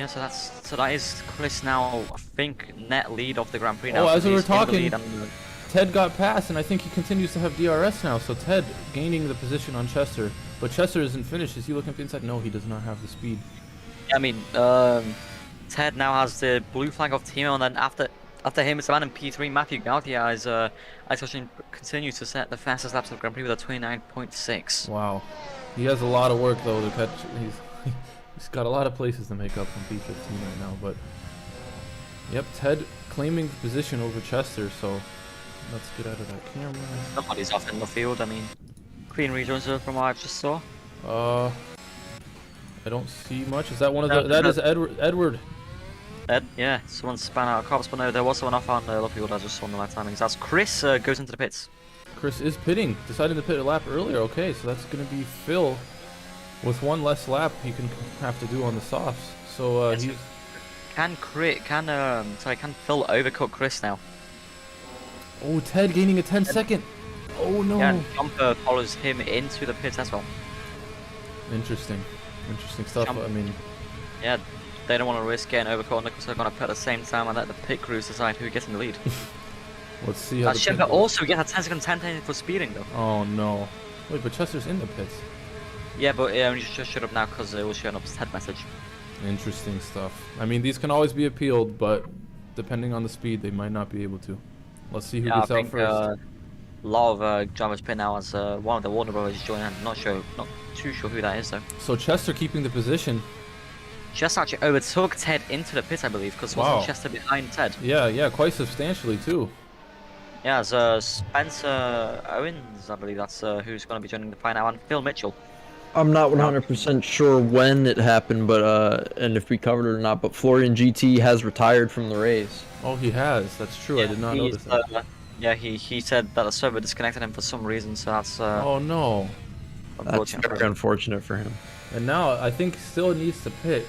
So that is Chris now. I think net lead of the Grand Prix now. Oh, as we were talking, Ted got past, and I think he continues to have DRS now. So Ted gaining the position on Chester, but Chester isn't finished. Is he looking for inside? No, he does not have the speed. I mean, Ted now has the blue flag of Timo, and then after him, it's the man in P3, Matthew Gauthier, is continues to set the fastest laps of the Grand Prix with a 29.6. Wow, he has a lot of work though to catch. He's got a lot of places to make up from P15 right now, but Yep, Ted claiming the position over Chester, so let's get out of that camera. Somebody's off in the field. I mean, clean regions from what I just saw. I don't see much. Is that one of No, the... That no. is Edward. Ed, yeah, someone span out a cops, but no, there was someone off on the left field. I just saw on the right timings. That's Chris goes into the pits. Chris is pitting, deciding to pit a lap earlier. Okay, so that's going to be Phil with one less lap he can have to do on the softs. So Yes, he's... Can Phil overcut Chris now? Oh, Ted gaining a 10-second. Oh, no. Yeah, and Jumper follows him into the pits as well. Interesting. Interesting stuff. Jump. I mean, Yeah, they don't want to risk getting overcaught, so they're going to pit at the same time and let the pit crews decide who gets in the lead. let's see how the Jumper pit goes. also gets a 10-second 10 for speeding though. Oh, no. Wait, but Chester's in the pits. Yeah, but it only just showed up now because it was showing up as head message. Interesting stuff. I mean, these can always be appealed, but depending on the speed, they might not be able to. Let's see who Yeah, I gets out think first. a lot of drivers pit now as one of the Warner brothers joining. I'm not too sure who that is though. So Chester keeping the position. Just actually overtook Ted into the pit, I believe, because Wow. wasn't Chester behind Ted? Yeah, quite substantially too. Yeah, as Spencer Owens, I believe that's who's going to be joining the fight now, and Phil Mitchell. I'm not 100% sure when it happened, but and if we covered it or not. But Florian GT has retired from the race. Oh, he has. That's true. I did not notice that. Yeah, he said that the server disconnected him for some reason, so that's Oh no. That's unfortunate. very unfortunate for him. And now I think still needs to pit.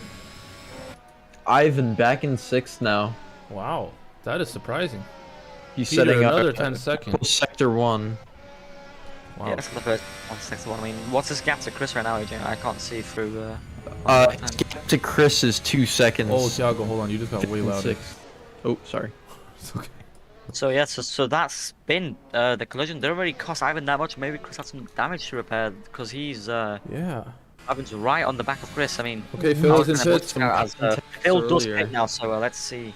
Ivan back in 6th now. Wow, that is surprising. He's Peter, setting up another 10 seconds. Sector 1. Wow. Yeah, that's the first one. I mean, what's his gap to Chris right now, AJ? I can't see through. To Chris is 2 seconds. Oh, Thiago, hold on. You just got way louder. 6th. Oh, sorry. It's okay. So yeah, so that's been the collision. They don't really cost Ivan that much. Maybe Chris had some damage to repair because he's Yeah. Ivan's right on the back of Chris. I mean, Okay, Phil is in Phil pits. does earlier. pit now, so let's see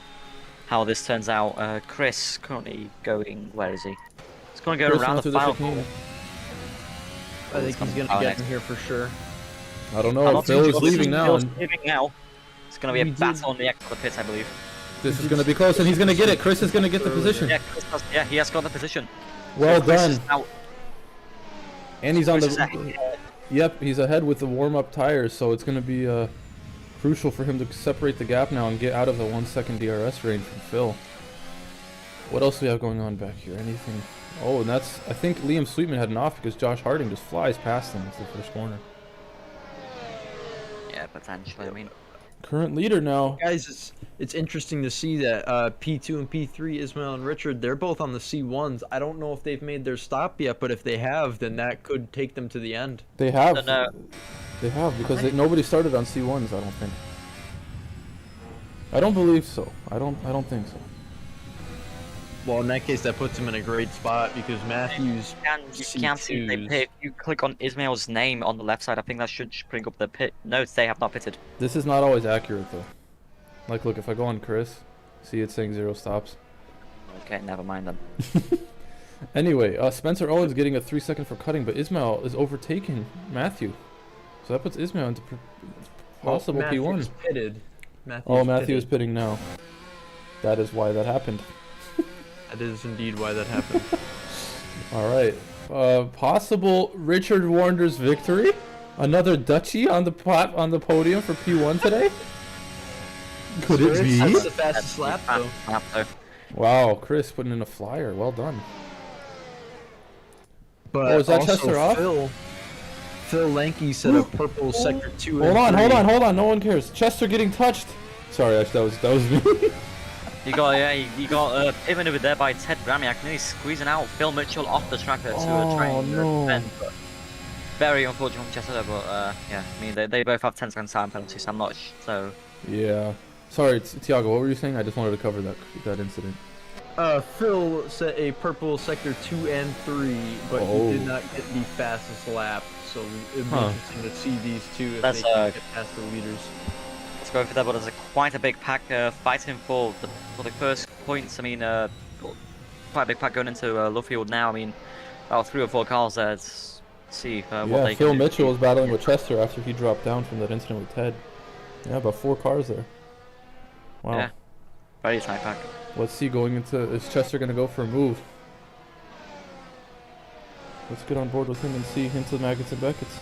how this turns out. Chris currently going. Where is he? He's going to go Chris around went the through final. chicane. I think he's gonna get in here for sure. I don't I'm know. not Phil too is sure. leaving now. Phil's And leaving now. It's going to be a We did- battle on the exit of the pits, I believe. this is going to be close, and he's going to get it. Chris is going to get the position. Yeah, yeah, he has got the position. Well Chris done. is now- And he's on Chris is the... ahead. Yep, he's ahead with the warm-up tires, so it's going to be crucial for him to separate the gap now and get out of the 1 second DRS range from Phil. What else do we have going on back here? Anything? Oh, and that's... I think Liam Sweetman had an off because Josh Harding just flies past him into the first corner. Yeah, potentially. I mean, Current leader now. Guys, it's interesting to see that P2 and P3, Ismail and Richard, they're both on the C1s. I don't know if they've made their stop yet, but if they have, then that could take them to the end. They have. No. They have, because nobody started on C1s, I don't think. I don't believe so. I don't think so. Well, in that case, that puts them in a great spot because Matthews. you can't see they C2s. pit. If you click on Ismail's name on the left side, I think that should bring up the pit notes. They have not pitted. This is not always accurate, though. Like, look, if I go on Chris, see it's saying 0 stops. Okay, never mind then. Anyway, Spencer Owens getting a 3 second for cutting, but Ismail is overtaking Matthew. So that puts Ismail into possible P1. Matthews pitted. Oh, Matthew is pitting now. That is why that happened. That is indeed why that happened. All right. Possible Richard Warner's victory. Another Dutchie on the podium for P1 today. Could it be? That's the fastest lap, though. though. Wow, Chris putting in a flyer. Well done. But Oh, is that also Chester off? Phil Lanky set a purple sector 2. Hold and on, 3. hold on. No one cares. Chester getting touched. Sorry, actually, that was me. You got Piven over there by Ted Bramiak, and he's squeezing out Phil Mitchell off the track there to try and no. defend. But very unfortunate from Chester, but yeah, I mean they both have 10-second time penalties. So I'm not so. Yeah. Sorry, Thiago. What were you saying? I just wanted to cover that incident. Phil set a purple sector 2 and 3, but Oh. he did not get the fastest lap. So it'd be interesting to see these two if That's, they can get past the leaders. Let's go for that, but there's quite a big pack fighting for the first points. I mean, quite a big pack going into Luffield now. I mean, about 3 or 4 cars there. Let's see what Yeah, they Phil can do. Mitchell was battling with Chester after he dropped down from that incident with Ted. Yeah, about 4 cars there. Wow. Yeah. Very tight pack. Let's see, going into, is Chester going to go for a move? Let's get on board with him and see into Maggots and Beckett's.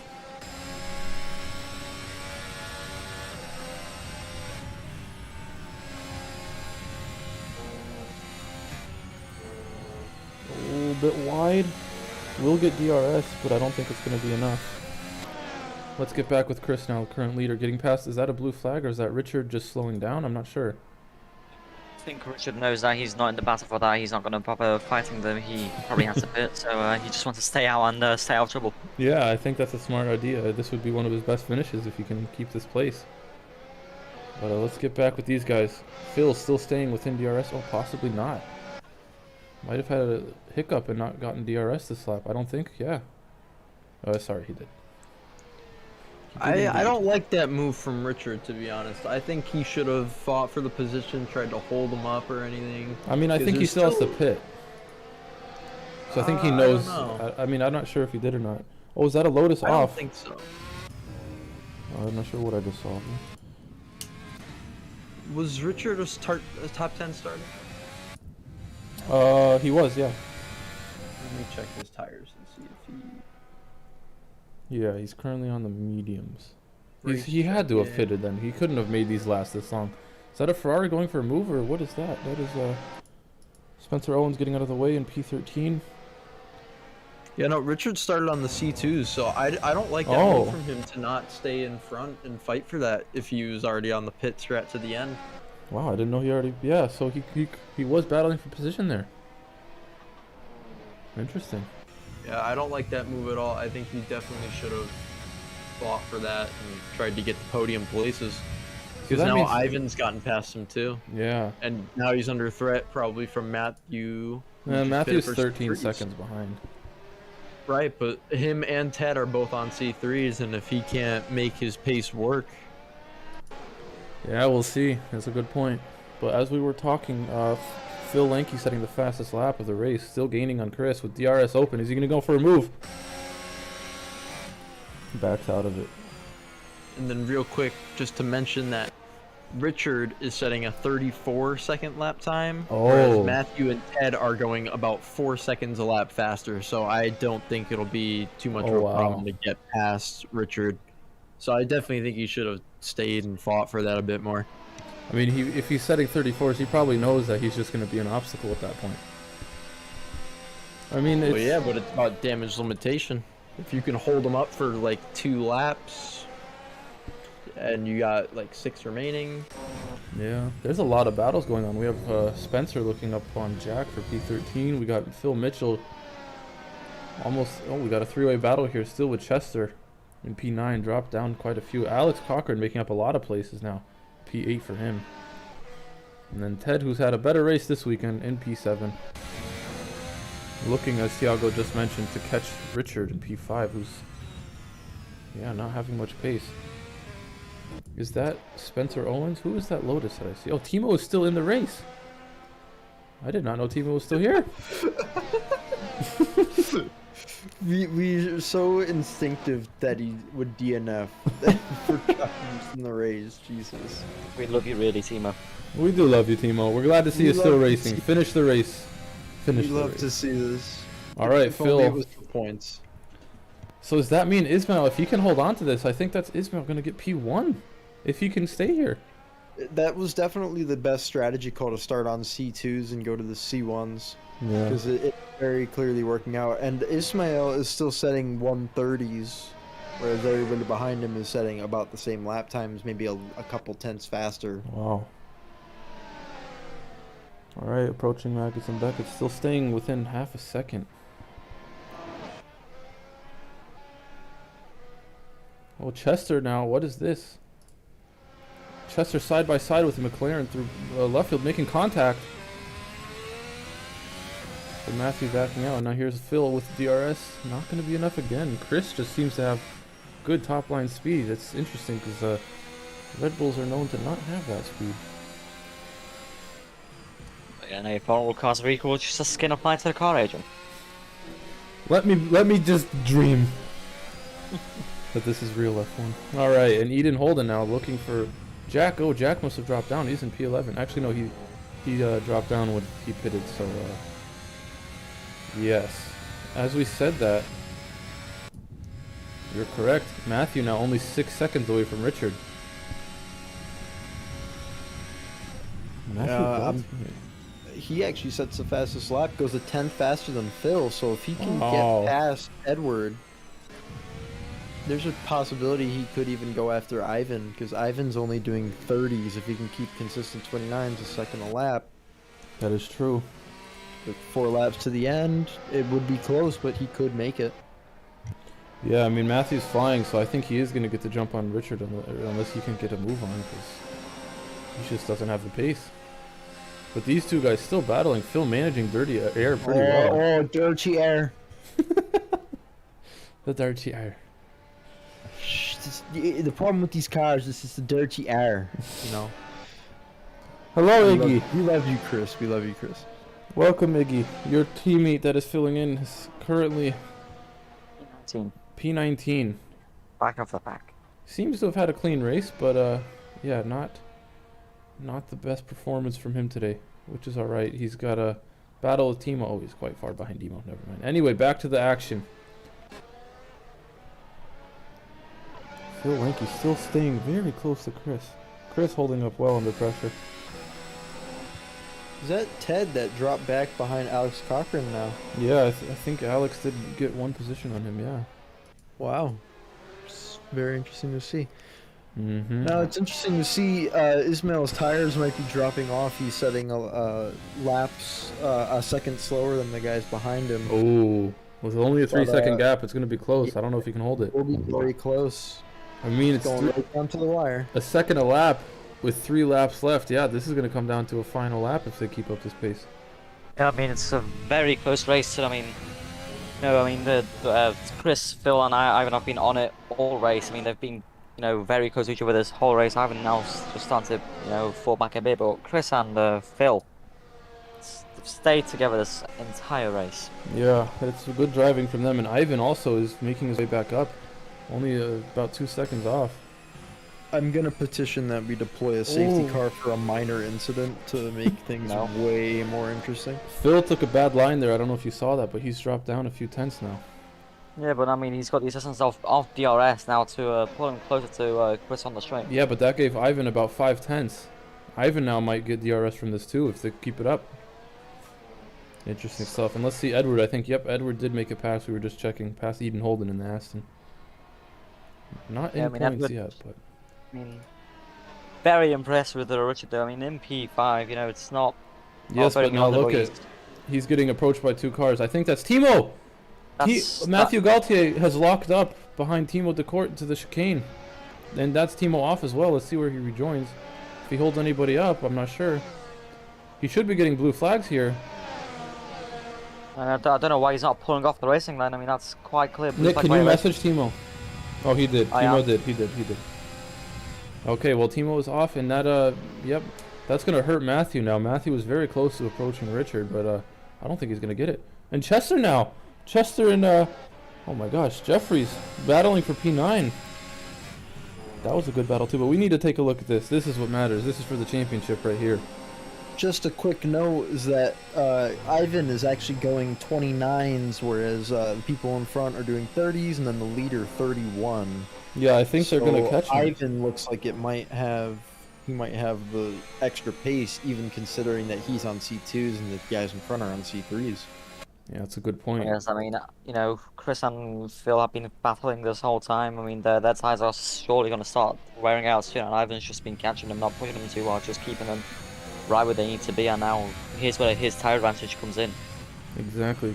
A little bit wide. We'll get DRS, but I don't think it's going to be enough. Let's get back with Chris now, current leader. Getting past, is that a blue flag or is that Richard just slowing down? I'm not sure. I think Richard knows that he's not in the battle for that. He's not going to bother fighting them. He probably has a bit, so he just wants to stay out and stay out of trouble. Yeah, I think that's a smart idea. This would be one of his best finishes if he can keep this place. But let's get back with these guys. Phil's still staying within DRS. Oh, possibly not. Might have had a hiccup and not gotten DRS this lap. I don't think. Yeah. Sorry, he did. I don't like that move from Richard, to be honest. I think he should have fought for the position, tried to hold him up or anything. I mean, I think he still has to pit. So I think he knows. I mean, I'm not sure if he did or not. Oh, is that a Lotus off? I don't think so. I'm not sure what I just saw. Was Richard a top 10 starter? He was, yeah. Let me check his tires and see if he... Yeah, he's currently on the mediums. He had to have fitted then. He couldn't have made these last this long. Is that a Ferrari going for a move, or what is that? That is Spencer Owens getting out of the way in P13. Yeah, no, Richard started on the C2s, so I don't like that move from him to not stay in front and fight for that if he was already on the pit strat to the end. Wow, I didn't know he already... Yeah, so he was battling for position there. Interesting. Yeah, I don't like that move at all. I think he definitely should have fought for that and tried to get the podium places. Because now Ivan's gotten past him too. Yeah. And now he's under threat probably from Matthew. Matthew's 13 seconds behind. Right, but him and Ted are both on C3s, and if he can't make his pace work... Yeah, we'll see. That's a good point. But as we were talking, Phil Lanky setting the fastest lap of the race, still gaining on Chris with DRS open. Is he going to go for a move? Backs out of it. And then real quick, just to mention that Richard is setting a 34-second lap time, whereas Matthew and Ted are going about 4 seconds a lap faster. So I don't think it'll be too much of a problem to get past Richard. So I definitely think he should have stayed and fought for that a bit more. I mean, if he's setting 34s, he probably knows that he's just going to be an obstacle at that point. I mean, well, yeah, but it's about damage limitation. If you can hold him up for like 2 laps, and you got like 6 remaining. Yeah, there's a lot of battles going on. We have Spencer looking up on Jack for P13. We got Phil Mitchell. We got a 3-way battle here still with Chester in P9. Dropped down quite a few. Alex Cochran making up a lot of places now. P8 for him. And then Ted, who's had a better race this weekend, in P7. Looking, as Thiago just mentioned, to catch Richard in P5, who's, yeah, not having much pace. Is that Spencer Owens? Who is that Lotus that I see? Oh, Timo is still in the race. I did not know Timo was still here. we are so instinctive that he would DNF for in the race. Jesus. We love you really, Timo. We do love you, Timo. We're glad to see you still racing. Finish the race. We'd love to see this. All right, Phil. Points. So does that mean Ismail, if he can hold on to this, I think that's Ismail going to get P1 if he can stay here. That was definitely the best strategy call, to start on C2s and go to the C1s. Yeah. Because it's very clearly working out. And Ismail is still setting 130s, whereas everybody behind him is setting about the same lap times, maybe a couple tenths faster. Wow. All right, approaching Maggots and Beckett, still staying within half a second. Oh, Chester now, what is this? Chester side by side with the McLaren through left field, making contact. But Matthew backing out. Now here's Phil with DRS. Not going to be enough again. Chris just seems to have good top line speed. It's interesting because Red Bulls are known to not have that speed. An AFR cars are equal, just a skin applied to the car agent. Let me just dream that this is real F1. All right, and Eden Holden now looking for Jack. Oh, Jack must have dropped down. He's in P11. Actually, no, He dropped down when he pitted, so yes. As we said that, you're correct. Matthew now only 6 seconds away from Richard. Matthew Gaultier. He actually sets the fastest lap, goes a tenth faster than Phil. So if he can Oh. get past Edward, there's a possibility he could even go after Ivan, because Ivan's only doing 30s. If he can keep consistent 29s a second a lap, That is true. with 4 laps to the end, it would be close, but he could make it. Yeah, I mean, Matthew's flying, so I think he is going to get the jump on Richard unless he can get a move on, because he just doesn't have the pace. But these two guys still battling. Phil managing dirty air pretty well. Oh, dirty air. The dirty air. The problem with these cars is it's the dirty air, you know. Hello, Iggy. We love you, Chris. We love you, Chris. Welcome, Iggy. Your teammate that is filling in is currently 19. P19. Back of the pack. Seems to have had a clean race, but yeah, not the best performance from him today, which is all right. He's got a battle with Timo. Oh, he's quite far behind Timo. Never mind. Anyway, back to the action. Phil Lanky still staying very close to Chris. Chris holding up well under pressure. Is that Ted that dropped back behind Alex Cochran now? Yeah, I think Alex did get one position on him, yeah. Wow. It's very interesting to see. Mm-hmm. Now, it's interesting to see Ismail's tires might be dropping off. He's setting laps a second slower than the guys behind him. Oh, with only a 3-second But, gap, it's going to be close. I don't know if he can hold it. We'll be very close. I mean, it's Going right down to the wire. a second a lap with 3 laps left. Yeah, this is going to come down to a final lap if they keep up this pace. Yeah, I mean, it's a very close race. I mean, the Chris, Phil, and Ivan have been on it all race. I mean, they've been, very close to each other this whole race. Ivan now just starting to, fall back a bit, but Chris and Phil stayed together this entire race. Yeah, it's good driving from them, and Ivan also is making his way back up. Only about 2 seconds off. I'm going to petition that we deploy a safety Ooh. car for a minor incident to make things No. way more interesting. Phil took a bad line there. I don't know if you saw that, but he's dropped down a few tenths now. Yeah, but I mean, he's got the assistance of DRS now to pull him closer to Chris on the straight. Yeah, but that gave Ivan about 5 tenths. Ivan now might get DRS from this too if they keep it up. Interesting stuff. And let's see Edward. I think, yep, Edward did make a pass. We were just checking past Eden Holden in the Aston. Not Yeah, in I mean, points Edward- yet, but I mean, very impressed with the Richard though. I mean, in P5, it's not. yes, very but now knowledgeable. look at he's getting approached by 2 cars. I think that's Timo. That's- Matthew Gaultier has locked up behind Timo DeCourt to the chicane, and that's Timo off as well. Let's see where he rejoins. If he holds anybody up, I'm not sure. He should be getting blue flags here. And I don't know why he's not pulling off the racing line. I mean, that's quite clear. Nick, can you message Timo? Oh, he did. I Timo am. did. He did. Okay, well, Timo is off, and that, yep, that's going to hurt Matthew now. Matthew was very close to approaching Richard, but I don't think he's going to get it. And Chester now. Chester and, oh my gosh, Jeffries battling for P9. That was a good battle, too, but we need to take a look at this. This is what matters. This is for the championship right here. Just a quick note is that Ivan is actually going 29s, whereas the people in front are doing 30s, and then the leader 31. Yeah, I think they're going to catch him. Ivan looks like he might have the extra pace, even considering that he's on C2s and the guys in front are on C3s. Yeah, that's a good point. Yes, I mean, Chris and Phil have been battling this whole time. I mean, their tires are surely going to start wearing out soon, and Ivan's just been catching them, not pushing them too hard, just keeping them right where they need to be, and now here's where his tire advantage comes in. Exactly.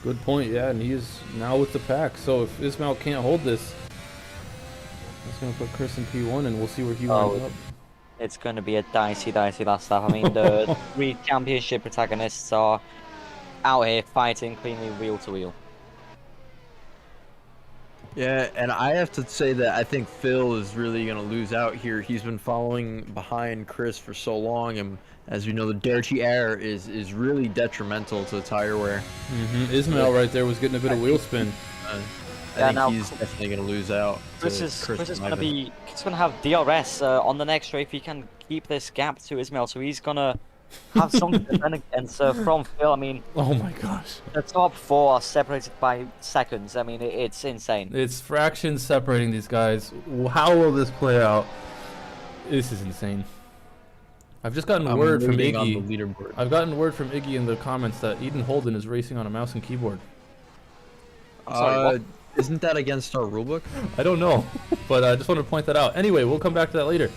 Good point, yeah, and he is now with the pack. So if Ismail can't hold this, it's going to put Chris in P1, and we'll see where he winds up. It's going to be a dicey last lap. I mean, the 3 championship protagonists are out here fighting cleanly wheel to wheel. Yeah, and I have to say that I think Phil is really going to lose out here. He's been following behind Chris for so long, and as we know, the dirty air is really detrimental to tire wear. Ismail right there was getting a bit of wheel spin. I think he's definitely going to lose out. Chris is going to have DRS on the next straight if he can keep this gap to Ismail, so he's going to have something to defend against. From Phil, I mean, Oh my gosh. the top 4 are separated by seconds. I mean, it's insane. It's fractions separating these guys. How will this play out? This is insane. I've just gotten word from waiting on the Iggy. leaderboard. I've gotten word from Iggy in the comments that Eden Holden is racing on a mouse and keyboard. sorry, what? Isn't that against our rulebook? I don't know, but I just wanted to point that out. Anyway, we'll come back to that later.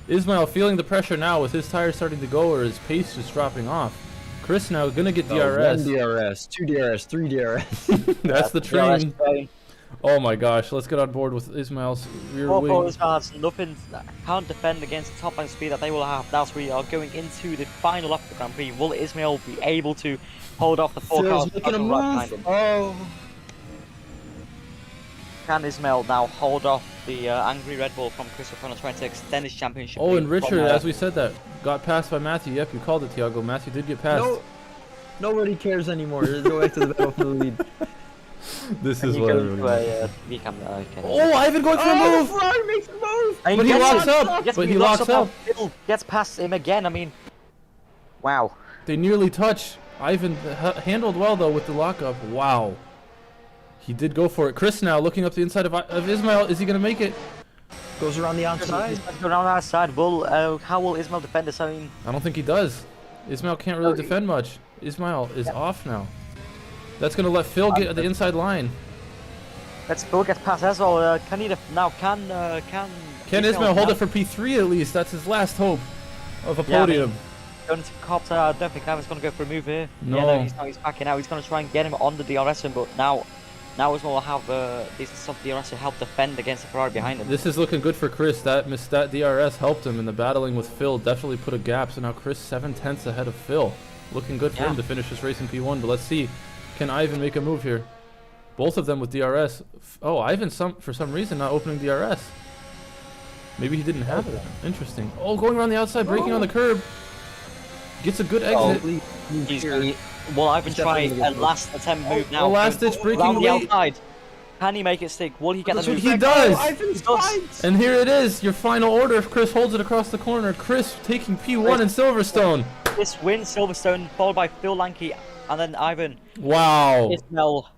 Ismail feeling the pressure now with his tires starting to go or his pace just dropping off. Chris now gonna get DRS. 1 DRS, 2 DRS, 3 DRS. That's the DRS train. train. Oh my gosh, let's get on board with Ismail's rear Well, wing. Ismail has nothing, can't defend against the top line speed that they will have. That's we are going into the final lap of the Grand Prix. Will Ismail be able to hold off the 4 cars making a right behind move. him? Oh. Can Ismail now hold off the angry Red Bull from Chris O'Connor trying to extend his championship? Oh, lead and Richard, from, as we said that, got passed by Matthew. Yep, you called it, Tiago. Matthew did get passed. No, nobody cares anymore. Just go back to the battle for the lead. This and is he what I goes really to want. he can, Oh, Ivan going for a move! Ferrari makes a move! But he locks up! But he locks up! Phil gets past him again. I mean, wow. They nearly touch. Ivan handled well, though, with the lockup. Wow. He did go for it. Chris now looking up the inside of Ismail. Is he going to make it? Goes around the outside. Around the outside. Will how will Ismail defend this? I mean, I don't think he does. Ismail can't really defend much. Ismail is off now. That's going to let Phil get the inside line. let's Phil gets past as well. Can he now? Can Ismail hold it for P3 at least? That's his last hope of a podium. Going to cops. I don't think Ivan's going to go for a move here. No. Yeah, no, he's backing out. He's going to try and get him on the DRS, but now Ismail will have these soft DRS to help defend against the Ferrari behind him. This is looking good for Chris. That DRS helped him, and the battling with Phil definitely put a gap. So now Chris 7/10 ahead of Phil. Looking good for him to finish this race in P1. But let's see, can Ivan make a move here? Both of them with DRS. Oh, Ivan for some reason not opening DRS. Maybe he didn't have it. Interesting. Oh, going around the outside, braking on the curb. Gets a good exit. Well, Ivan tried a last attempt move now. The last ditch braking around the late. outside. Can he make it stick? Will he get the move? He does. Ivan's fight. And here it is, your final order. Chris holds it across the corner. Chris taking P1 in Silverstone. This wins Silverstone, followed by Phil Lanky, and then Ivan. Wow. Ismail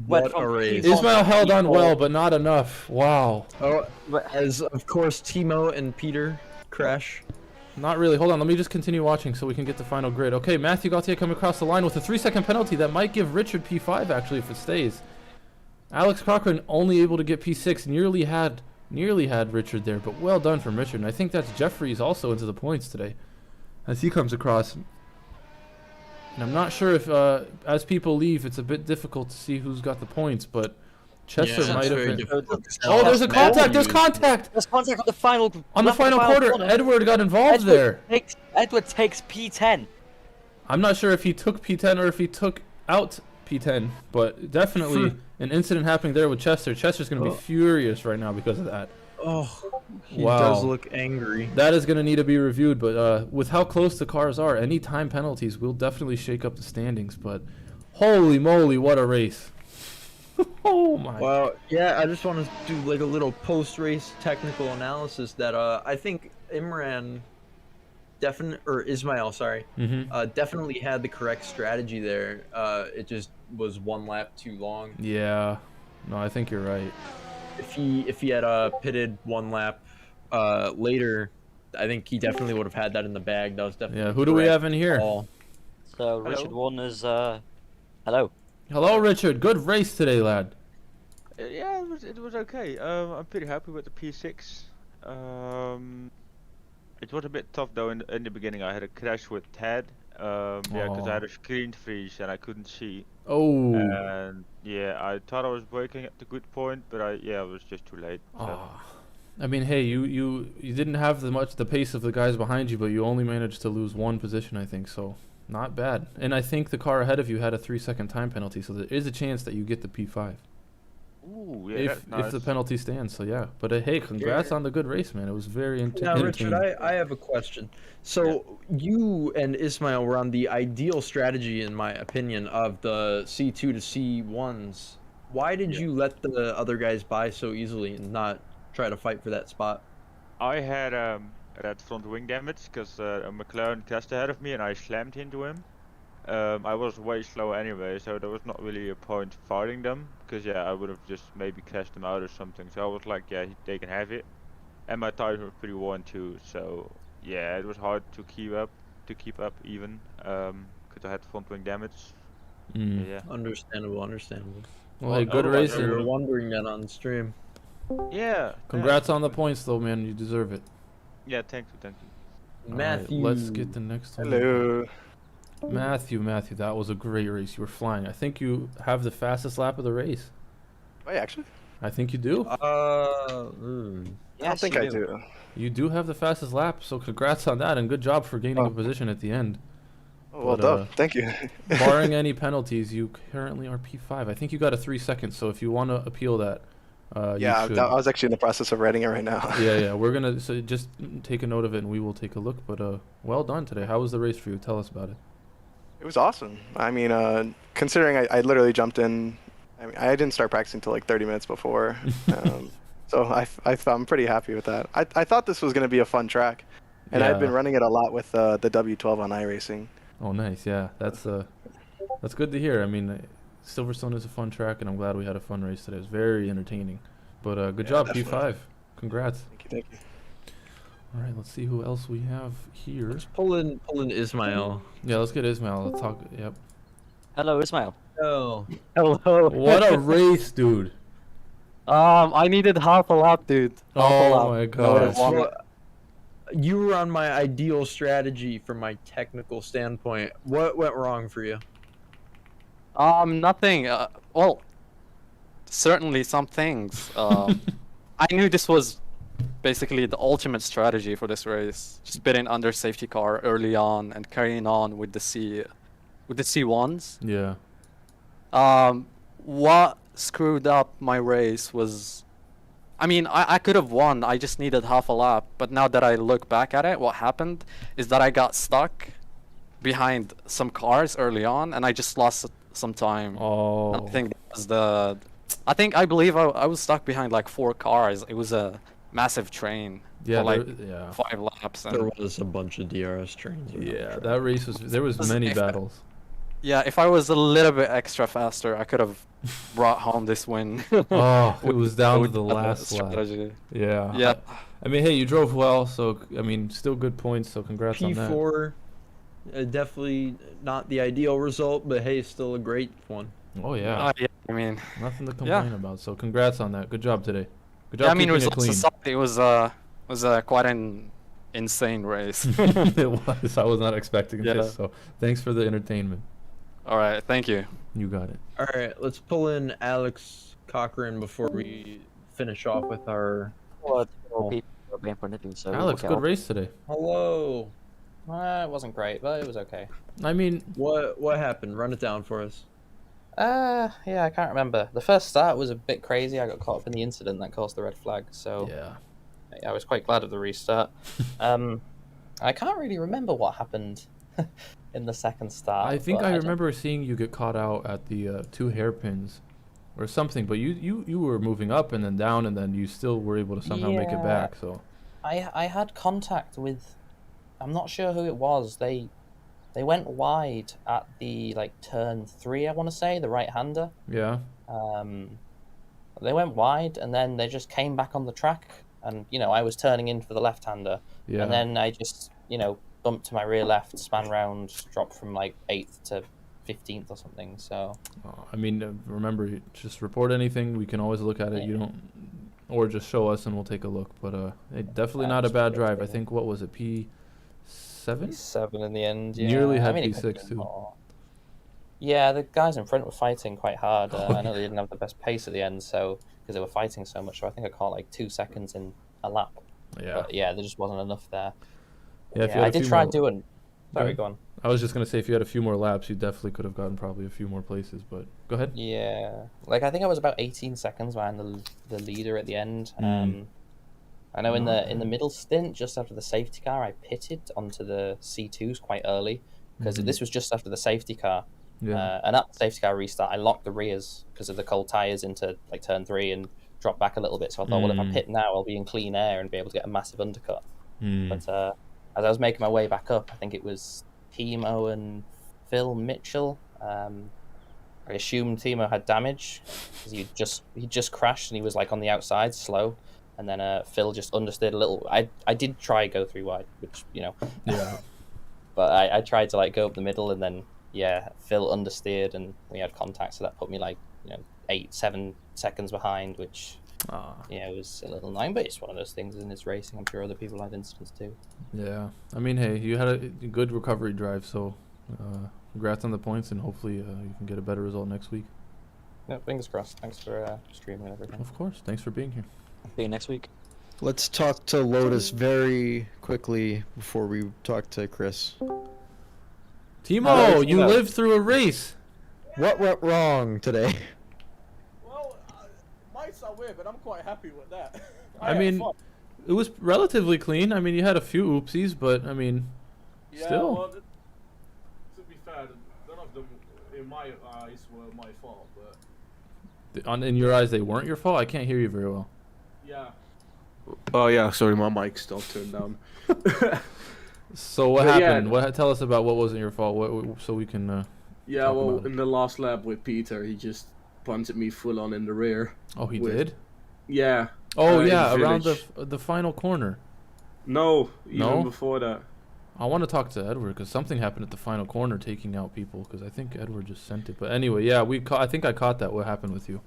went from a race. P1 Ismail to held on P4. well, but not enough. Wow. Oh, as of course Timo and Peter crash. Not really. Hold on. Let me just continue watching so we can get the final grid. Okay, Matthew Gauthier coming across the line with a 3-second penalty that might give Richard P5 actually if it stays. Alex Cochran only able to get P6. Nearly had Richard there, but well done from Richard. And I think that's Jeffries also into the points today as he comes across. And I'm not sure if as people leave, it's a bit difficult to see who's got the points, but Chester might have been. Oh, there's a contact! There's contact! There's contact on the final. On the final quarter, Edward got involved there. Edward takes P10. I'm not sure if he took P10 or if he took out P10, but definitely an incident happening there with Chester. Chester's going to be furious right now because of that. Oh, he Wow. does look angry. That is going to need to be reviewed, but with how close the cars are, any time penalties will definitely shake up the standings, but holy moly, what a race. Oh my. Well, yeah, I just want to do like a little post-race technical analysis that I think Ismail, sorry, definitely had the correct strategy there. It just was one lap too long. Yeah. No, I think you're right. If he had pitted one lap later, I think he definitely would have had that in the bag. That was definitely Yeah, who do we have in here? call. So Richard Warner's hello. Hello, Richard. Good race today, lad. Yeah, it was okay. I'm pretty happy with the P6. It was a bit tough though in the beginning. I had a crash with Ted. Yeah, because I had a screen freeze and I couldn't see. Oh. And yeah, I thought I was braking at the good point, but I was just too late. So. I mean, hey, you didn't have the pace of the guys behind you, but you only managed to lose one position, I think. So not bad. And I think the car ahead of you had a 3-second time penalty, so there is a chance that you get the P5. Ooh, yeah, if that's nice. if the penalty stands, so yeah. But hey, congrats on the good race, man. It was very Now, entertaining. Richard, I have a question. So you and Ismail were on the ideal strategy, in my opinion, of the C2 to C1s. Why did you let the other guys by so easily and not try to fight for that spot? I had red front wing damage because a McLaren crashed ahead of me and I slammed into him. I was way slower anyway, so there was not really a point fighting them because I would have just maybe crashed them out or something. So I was like, they can have it, and my tires were pretty worn too. So yeah, it was hard to keep up even because I had front wing damage. Yeah. Understandable. Well, hey, good otherwise I We racing. were would've- wondering that on stream. Yeah. Congrats yeah. on the points, though, man. You deserve it. Yeah, thank you. All right, Matthew. let's get the next one. Hello. Matthew, that was a great race. You were flying. I think you have the fastest lap of the race. Wait, actually? I think you do. I don't think I do. You do have the fastest lap, so congrats on that, and good job for gaining a position at the end. Oh, well But, done. Thank you. Barring any penalties, you currently are P5. I think you got a 3 seconds, so if you want to appeal that, Yeah, you should. I was actually in the process of writing it right now. Yeah, we're gonna so just take a note of it, and we will take a look. But well done today. How was the race for you? Tell us about it. It was awesome. I mean, considering I literally jumped in, I mean, I didn't start practicing until like 30 minutes before. So I'm pretty happy with that. I thought this was going to be a fun track, and I've been Yeah. running it a lot with the W12 on iRacing. Oh, nice. Yeah, that's good to hear. I mean, Silverstone is a fun track, and I'm glad we had a fun race today. It was very entertaining. But good Yeah, job, definitely. P5. Congrats. Thank you. All right, let's see who else we have here. Let's pull in Ismail. Yeah, let's get Ismail. Let's talk. Yep. Hello, Ismail. Oh. Hello. What a race, dude. I needed half a lap, dude. Half a lap. Oh my No, god. one- You were on my ideal strategy from my technical standpoint. What went wrong for you? Nothing. Well, certainly some things. I knew this was basically the ultimate strategy for this race. Just bidding under safety car early on and carrying on with the C1s. Yeah. What screwed up my race was, I mean, I could have won. I just needed half a lap. But now that I look back at it, what happened is that I got stuck behind some cars early on, and I just lost some time. Oh. I think that was I believe I was stuck behind like 4 cars. It was a massive train Yeah. for like yeah. 5 laps. There And was a bunch of DRS trains. around the Yeah. track. That race there was Was many if- battles. yeah, if I was a little bit extra faster, I could have brought home this win. Oh, it was down to with the that last lap. strategy. Yeah. Yeah. I mean, hey, you drove well, so I mean, still good points. So congrats on that. P4, definitely not the ideal result, but hey, still a great one. Oh yeah. Yeah, I mean, Nothing to yeah. complain about. So congrats on that. Good job today. Good job yeah, I mean, keeping it results clean. aside, it was quite an insane race. It was. I was not expecting Yeah. this. So thanks for the entertainment. All right, thank you. You got it. All right, let's pull in Alex Cochran before we finish off with our. Well, people are being for interview, so Alex, we'll good get race today. Hello. It wasn't great, but it was okay. I mean, What happened? Run it down for us. Yeah, I can't remember. The first start was a bit crazy. I got caught up in the incident that caused the red flag, so yeah. I was quite glad of the restart. I can't really remember what happened in the second start. I think but I don't- remember seeing you get caught out at the 2 hairpins or something, but you were moving up and then down, and then you still were able to somehow make it Yeah. back. So I had contact with, I'm not sure who it was. They went wide at the turn 3, I want to say, the right-hander. yeah. They went wide and then they just came back on the track, and I was turning in for the left-hander, Yeah. and then I just bumped to my rear left, span round, dropped from 8th to 15th or something. So I mean, remember, just report anything. We can always look at it. You don't, or just show us and we'll take a look. But definitely not a bad drive. I think, what was it, P7? 7 in the end. Yeah. Nearly had I mean, it could've P6 been too. more. Yeah, the guys in front were fighting quite hard. Oh, I know they didn't have the best pace at the end, so because they were fighting so much. So I think I caught 2 seconds in a lap. Yeah. But yeah, there just wasn't enough there. Yeah, if you had I a did few try more- doing. Sorry, ahead. go on. I was just gonna say, if you had a few more laps, you definitely could have gotten probably a few more places. But go ahead. Yeah, I think I was about 18 seconds behind the leader at the end. I know in the middle stint, just after the safety car, I pitted onto the C2s quite early because this was just after the safety car. Yeah. And at the safety car restart, I locked the rears because of the cold tires into turn 3 and dropped back a little bit. So I thought, well, if I pit now, I'll be in clean air and be able to get a massive undercut. But as I was making my way back up, I think it was Timo and Phil Mitchell. I assumed Timo had damage because he just crashed and he was like on the outside, slow. And then Phil just understeered a little. I did try go 3 wide, which Yeah. but I tried to like go up the middle, and then Phil understeered and we had contact, so that put me like 8-7 seconds behind, which was a little annoying. But it's one of those things, and it's racing. I'm sure other people have incidents too. Yeah, I mean, hey, you had a good recovery drive, so congrats on the points, and hopefully you can get a better result next week. Yeah, fingers crossed. Thanks for streaming and everything. Of course. Thanks for being here. See you next week. Let's talk to Lotus very quickly before we talk to Chris. Timo, you lived through a race. What went wrong today? Well, might sound weird, but I'm quite happy with that. I mean, it was relatively clean. I mean, you had a few oopsies, but I mean, still. Well, to be fair, none of them, in my eyes, were my fault. But In your eyes, they weren't your fault. I can't hear you very well. yeah. Oh yeah, sorry, my mic stopped turned down. So what But yeah. happened? Tell us about what wasn't your fault, so we can. Yeah, Talk well, about it. in the last lap with Peter, he just punted me full on in the rear. Oh, he With- did. Yeah. Oh in yeah, the around village. the final corner. No, even No? before that. I want to talk to Edward because something happened at the final corner, taking out people. Because I think Edward just sent it. But anyway, yeah, I think I caught that. What happened with you?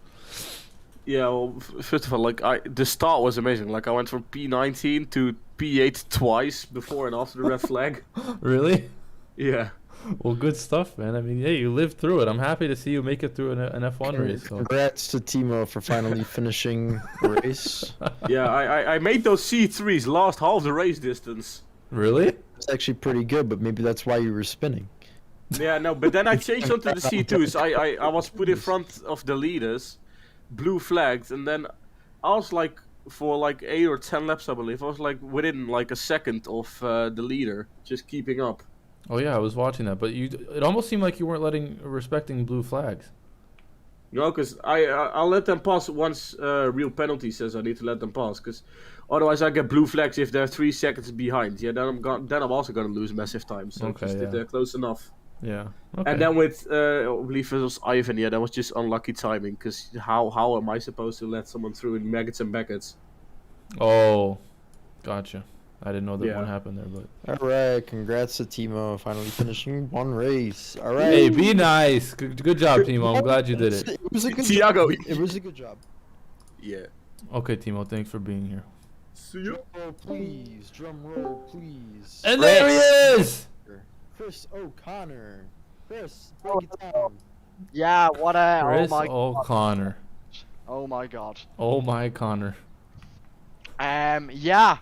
Yeah, well, first of all, like the start was amazing. Like I went from P19 to P8 twice before and after the red flag. Really? Yeah. Well, good stuff, man. I mean, yeah, you lived through it. I'm happy to see you make it through an F1 race. So. Congrats to Timo for finally finishing the race. Yeah, I made those C3s last half the race distance. Really? It's actually pretty good, but maybe that's why you were spinning. Yeah, no, but then I changed onto the C2s. I was put in front of the leaders, blue flagged, and then I was like, for like 8 or 10 laps, I believe, I was like within like a second of the leader, just keeping up. Oh yeah, I was watching that, but it almost seemed like you weren't respecting blue flags. No, because I'll let them pass once real penalty says I need to let them pass, because otherwise I get blue flags if they're 3 seconds behind. Yeah, then I'm also gonna lose massive time. So Okay, just if yeah. they're close enough. Yeah. Okay. And then with I believe it was Ivan. Yeah, that was just unlucky timing. Because how am I supposed to let someone through in Maggots and Beckett's? Oh, gotcha. I didn't know that Yeah. one happened there, but. All right, congrats to Timo finally finishing one race. All right. Hey, be nice. Good job, Timo. I'm glad you did it. It was a good Tiago. job. It was a good job. Yeah. Okay, Timo. Thanks for being here. See you. Drum roll, please. Drum roll, please. And there he is. Chris O'Connor. Chris, break it down. Yeah, what a Chris oh my O'Connor. oh my god. Oh my Connor. Yeah.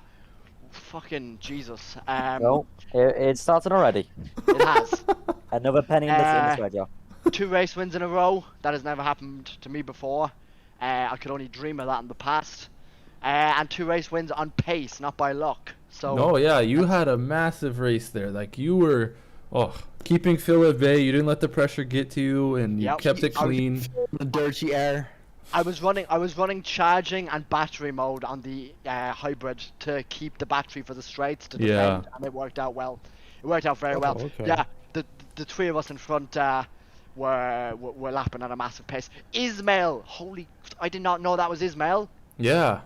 Fucking Jesus. Well, it started already. It has. Another penny in this ledger. 2 race wins in a row. That has never happened to me before. I could only dream of that in the past. And 2 race wins on pace, not by luck. So No, yeah, you had a massive race there. Like you were, keeping Phil at bay. You didn't let the pressure get to you, and you Yep. kept it clean. The dirty air. I was running charging and battery mode on the hybrid to keep the battery for the straights to defend, Yeah. and it worked out well. It worked out very well. okay. Yeah, the 3 of us in front were lapping at a massive pace. Ismail, holy! I did not know that was Ismail. Yeah.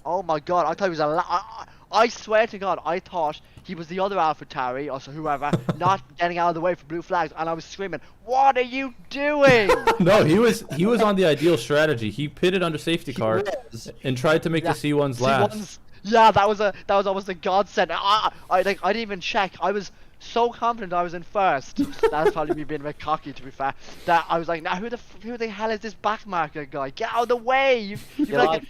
Oh my god! I thought he was I swear to God, I thought he was the other AlphaTauri or so whoever not getting out of the way for blue flags, and I was screaming, "What are you doing?" No, he was on the ideal strategy. He pitted under safety car and tried to make the C1s last. Yeah, that was almost a godsend. I didn't even check. I was so confident I was in first. That's probably me being a bit cocky, to be fair. That I was like, now who the hell is this backmarker guy? Get out of the way! You've You're like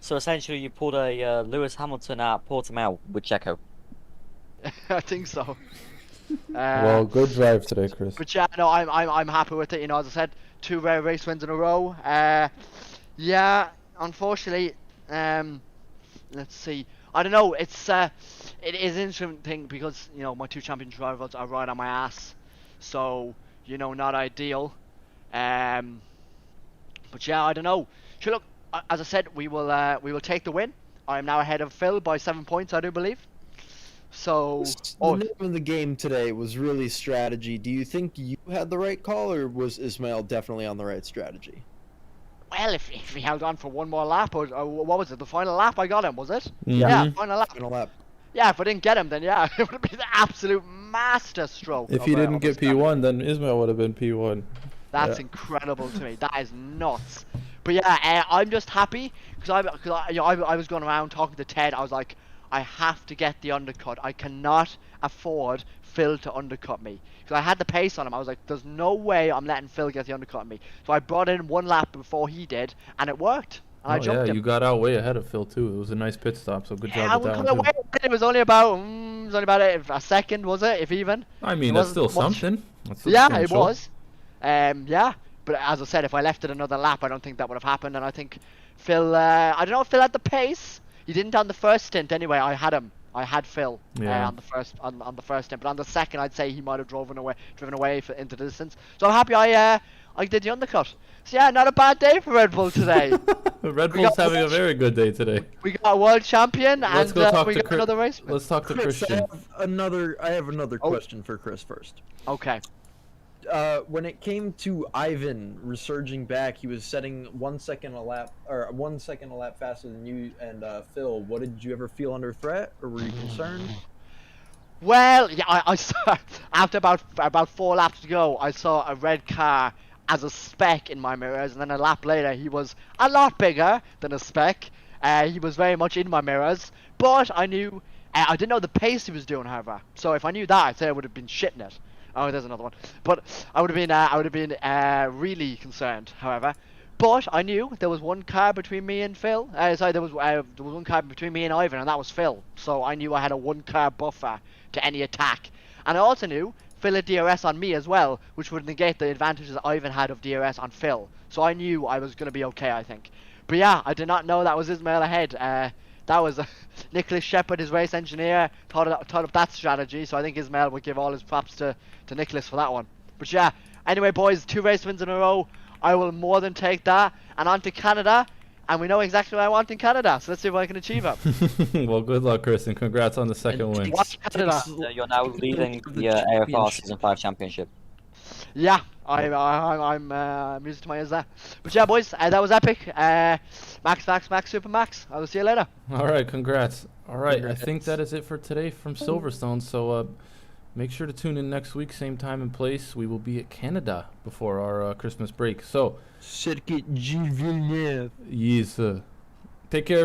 so essentially, you pulled a Lewis Hamilton at Portimao with Checo. I think so. Well, good drive today, Chris. But yeah, no, I'm happy with it. You know, as I said, 2 rare race wins in a row. Yeah, unfortunately, let's see. I don't know. It is an interesting thing because my 2 championship rivals are right on my ass, so not ideal. But yeah, I don't know. Sure, look, as I said, we will take the win. I am now ahead of Phil by 7 points, I do believe. So, The name of the game today was really strategy. Do you think you had the right call, or was Ismail definitely on the right strategy? well, if he held on for one more lap, or what was it? The final lap I got him, was it? Mhm. Yeah, final lap. Final lap. Yeah, if I didn't get him, then yeah, it would have been an absolute master stroke. If of he a- didn't of a get strategy. P1, then Ismail would have been P1. That's Yeah. incredible to me. That is nuts. But yeah, I'm just happy because I was going around talking to Ted. I was like, I have to get the undercut. I cannot afford Phil to undercut me because I had the pace on him. I was like, there's no way I'm letting Phil get the undercut on me. So I brought in one lap before he did, and it worked. And I Oh jumped yeah, him. you got out way ahead of Phil too. It was a nice pit stop, so good Yeah, I job with wouldn't that come one away too. with it. It was only about a second, was it? If even. I mean, It that's wasn't still much. something. That's Yeah, it substantial. was. Yeah, but as I said, if I left it another lap, I don't think that would have happened. And I think Phil, I don't know if Phil had the pace. He didn't on the first stint anyway. I had him. I had Phil Yeah. on the first stint, but on the second, I'd say he might have driven away into the distance. So I'm happy I did the undercut. So yeah, not a bad day for Red Bull today. Red We Bull's got- having a very good day today. We got a world champion, Let's and go talk we to got another race. Let's talk to Chris, Christian. I have another Oh. question for Chris first. Okay. When it came to Ivan resurging back, he was setting 1 second a lap, or 1 second a lap faster than you and Phil. What did you ever feel under threat, or were you concerned? Well, yeah, I saw after about 4 laps to go, I saw a red car as a speck in my mirrors, and then a lap later, he was a lot bigger than a speck. He was very much in my mirrors, but I knew I didn't know the pace he was doing, however. So if I knew that, I'd say I would have been shitting it. Oh, there's another one. But I would have been really concerned, however. But I knew there was one car between me and Phil. There was one car between me and Ivan, and that was Phil. So I knew I had a 1 car buffer to any attack. And I also knew Phil had DRS on me as well, which would negate the advantages that Ivan had of DRS on Phil. So I knew I was going to be okay, I think. But yeah, I did not know that was Ismail ahead. That was Nicholas Shepard, his race engineer, thought of that strategy. So I think Ismail would give all his props to Nicholas for that one. But yeah, anyway, boys, 2 race wins in a row. I will more than take that. And on to Canada. And we know exactly what I want in Canada. So let's see if I can achieve it. Well, good luck, Chris, and congrats on the second win. Watch Canada. You're now leading the AFR Season 5 Championship. Yeah, I'm music to my ears there. But yeah, boys, that was epic. Max, Super Max. I will see you later. All right, congrats. All right, I think that is it for today from Silverstone. So make sure to tune in next week, same time and place. We will be at Canada before our Christmas break. So, Circuit Gilles Villeneuve. yes, take care.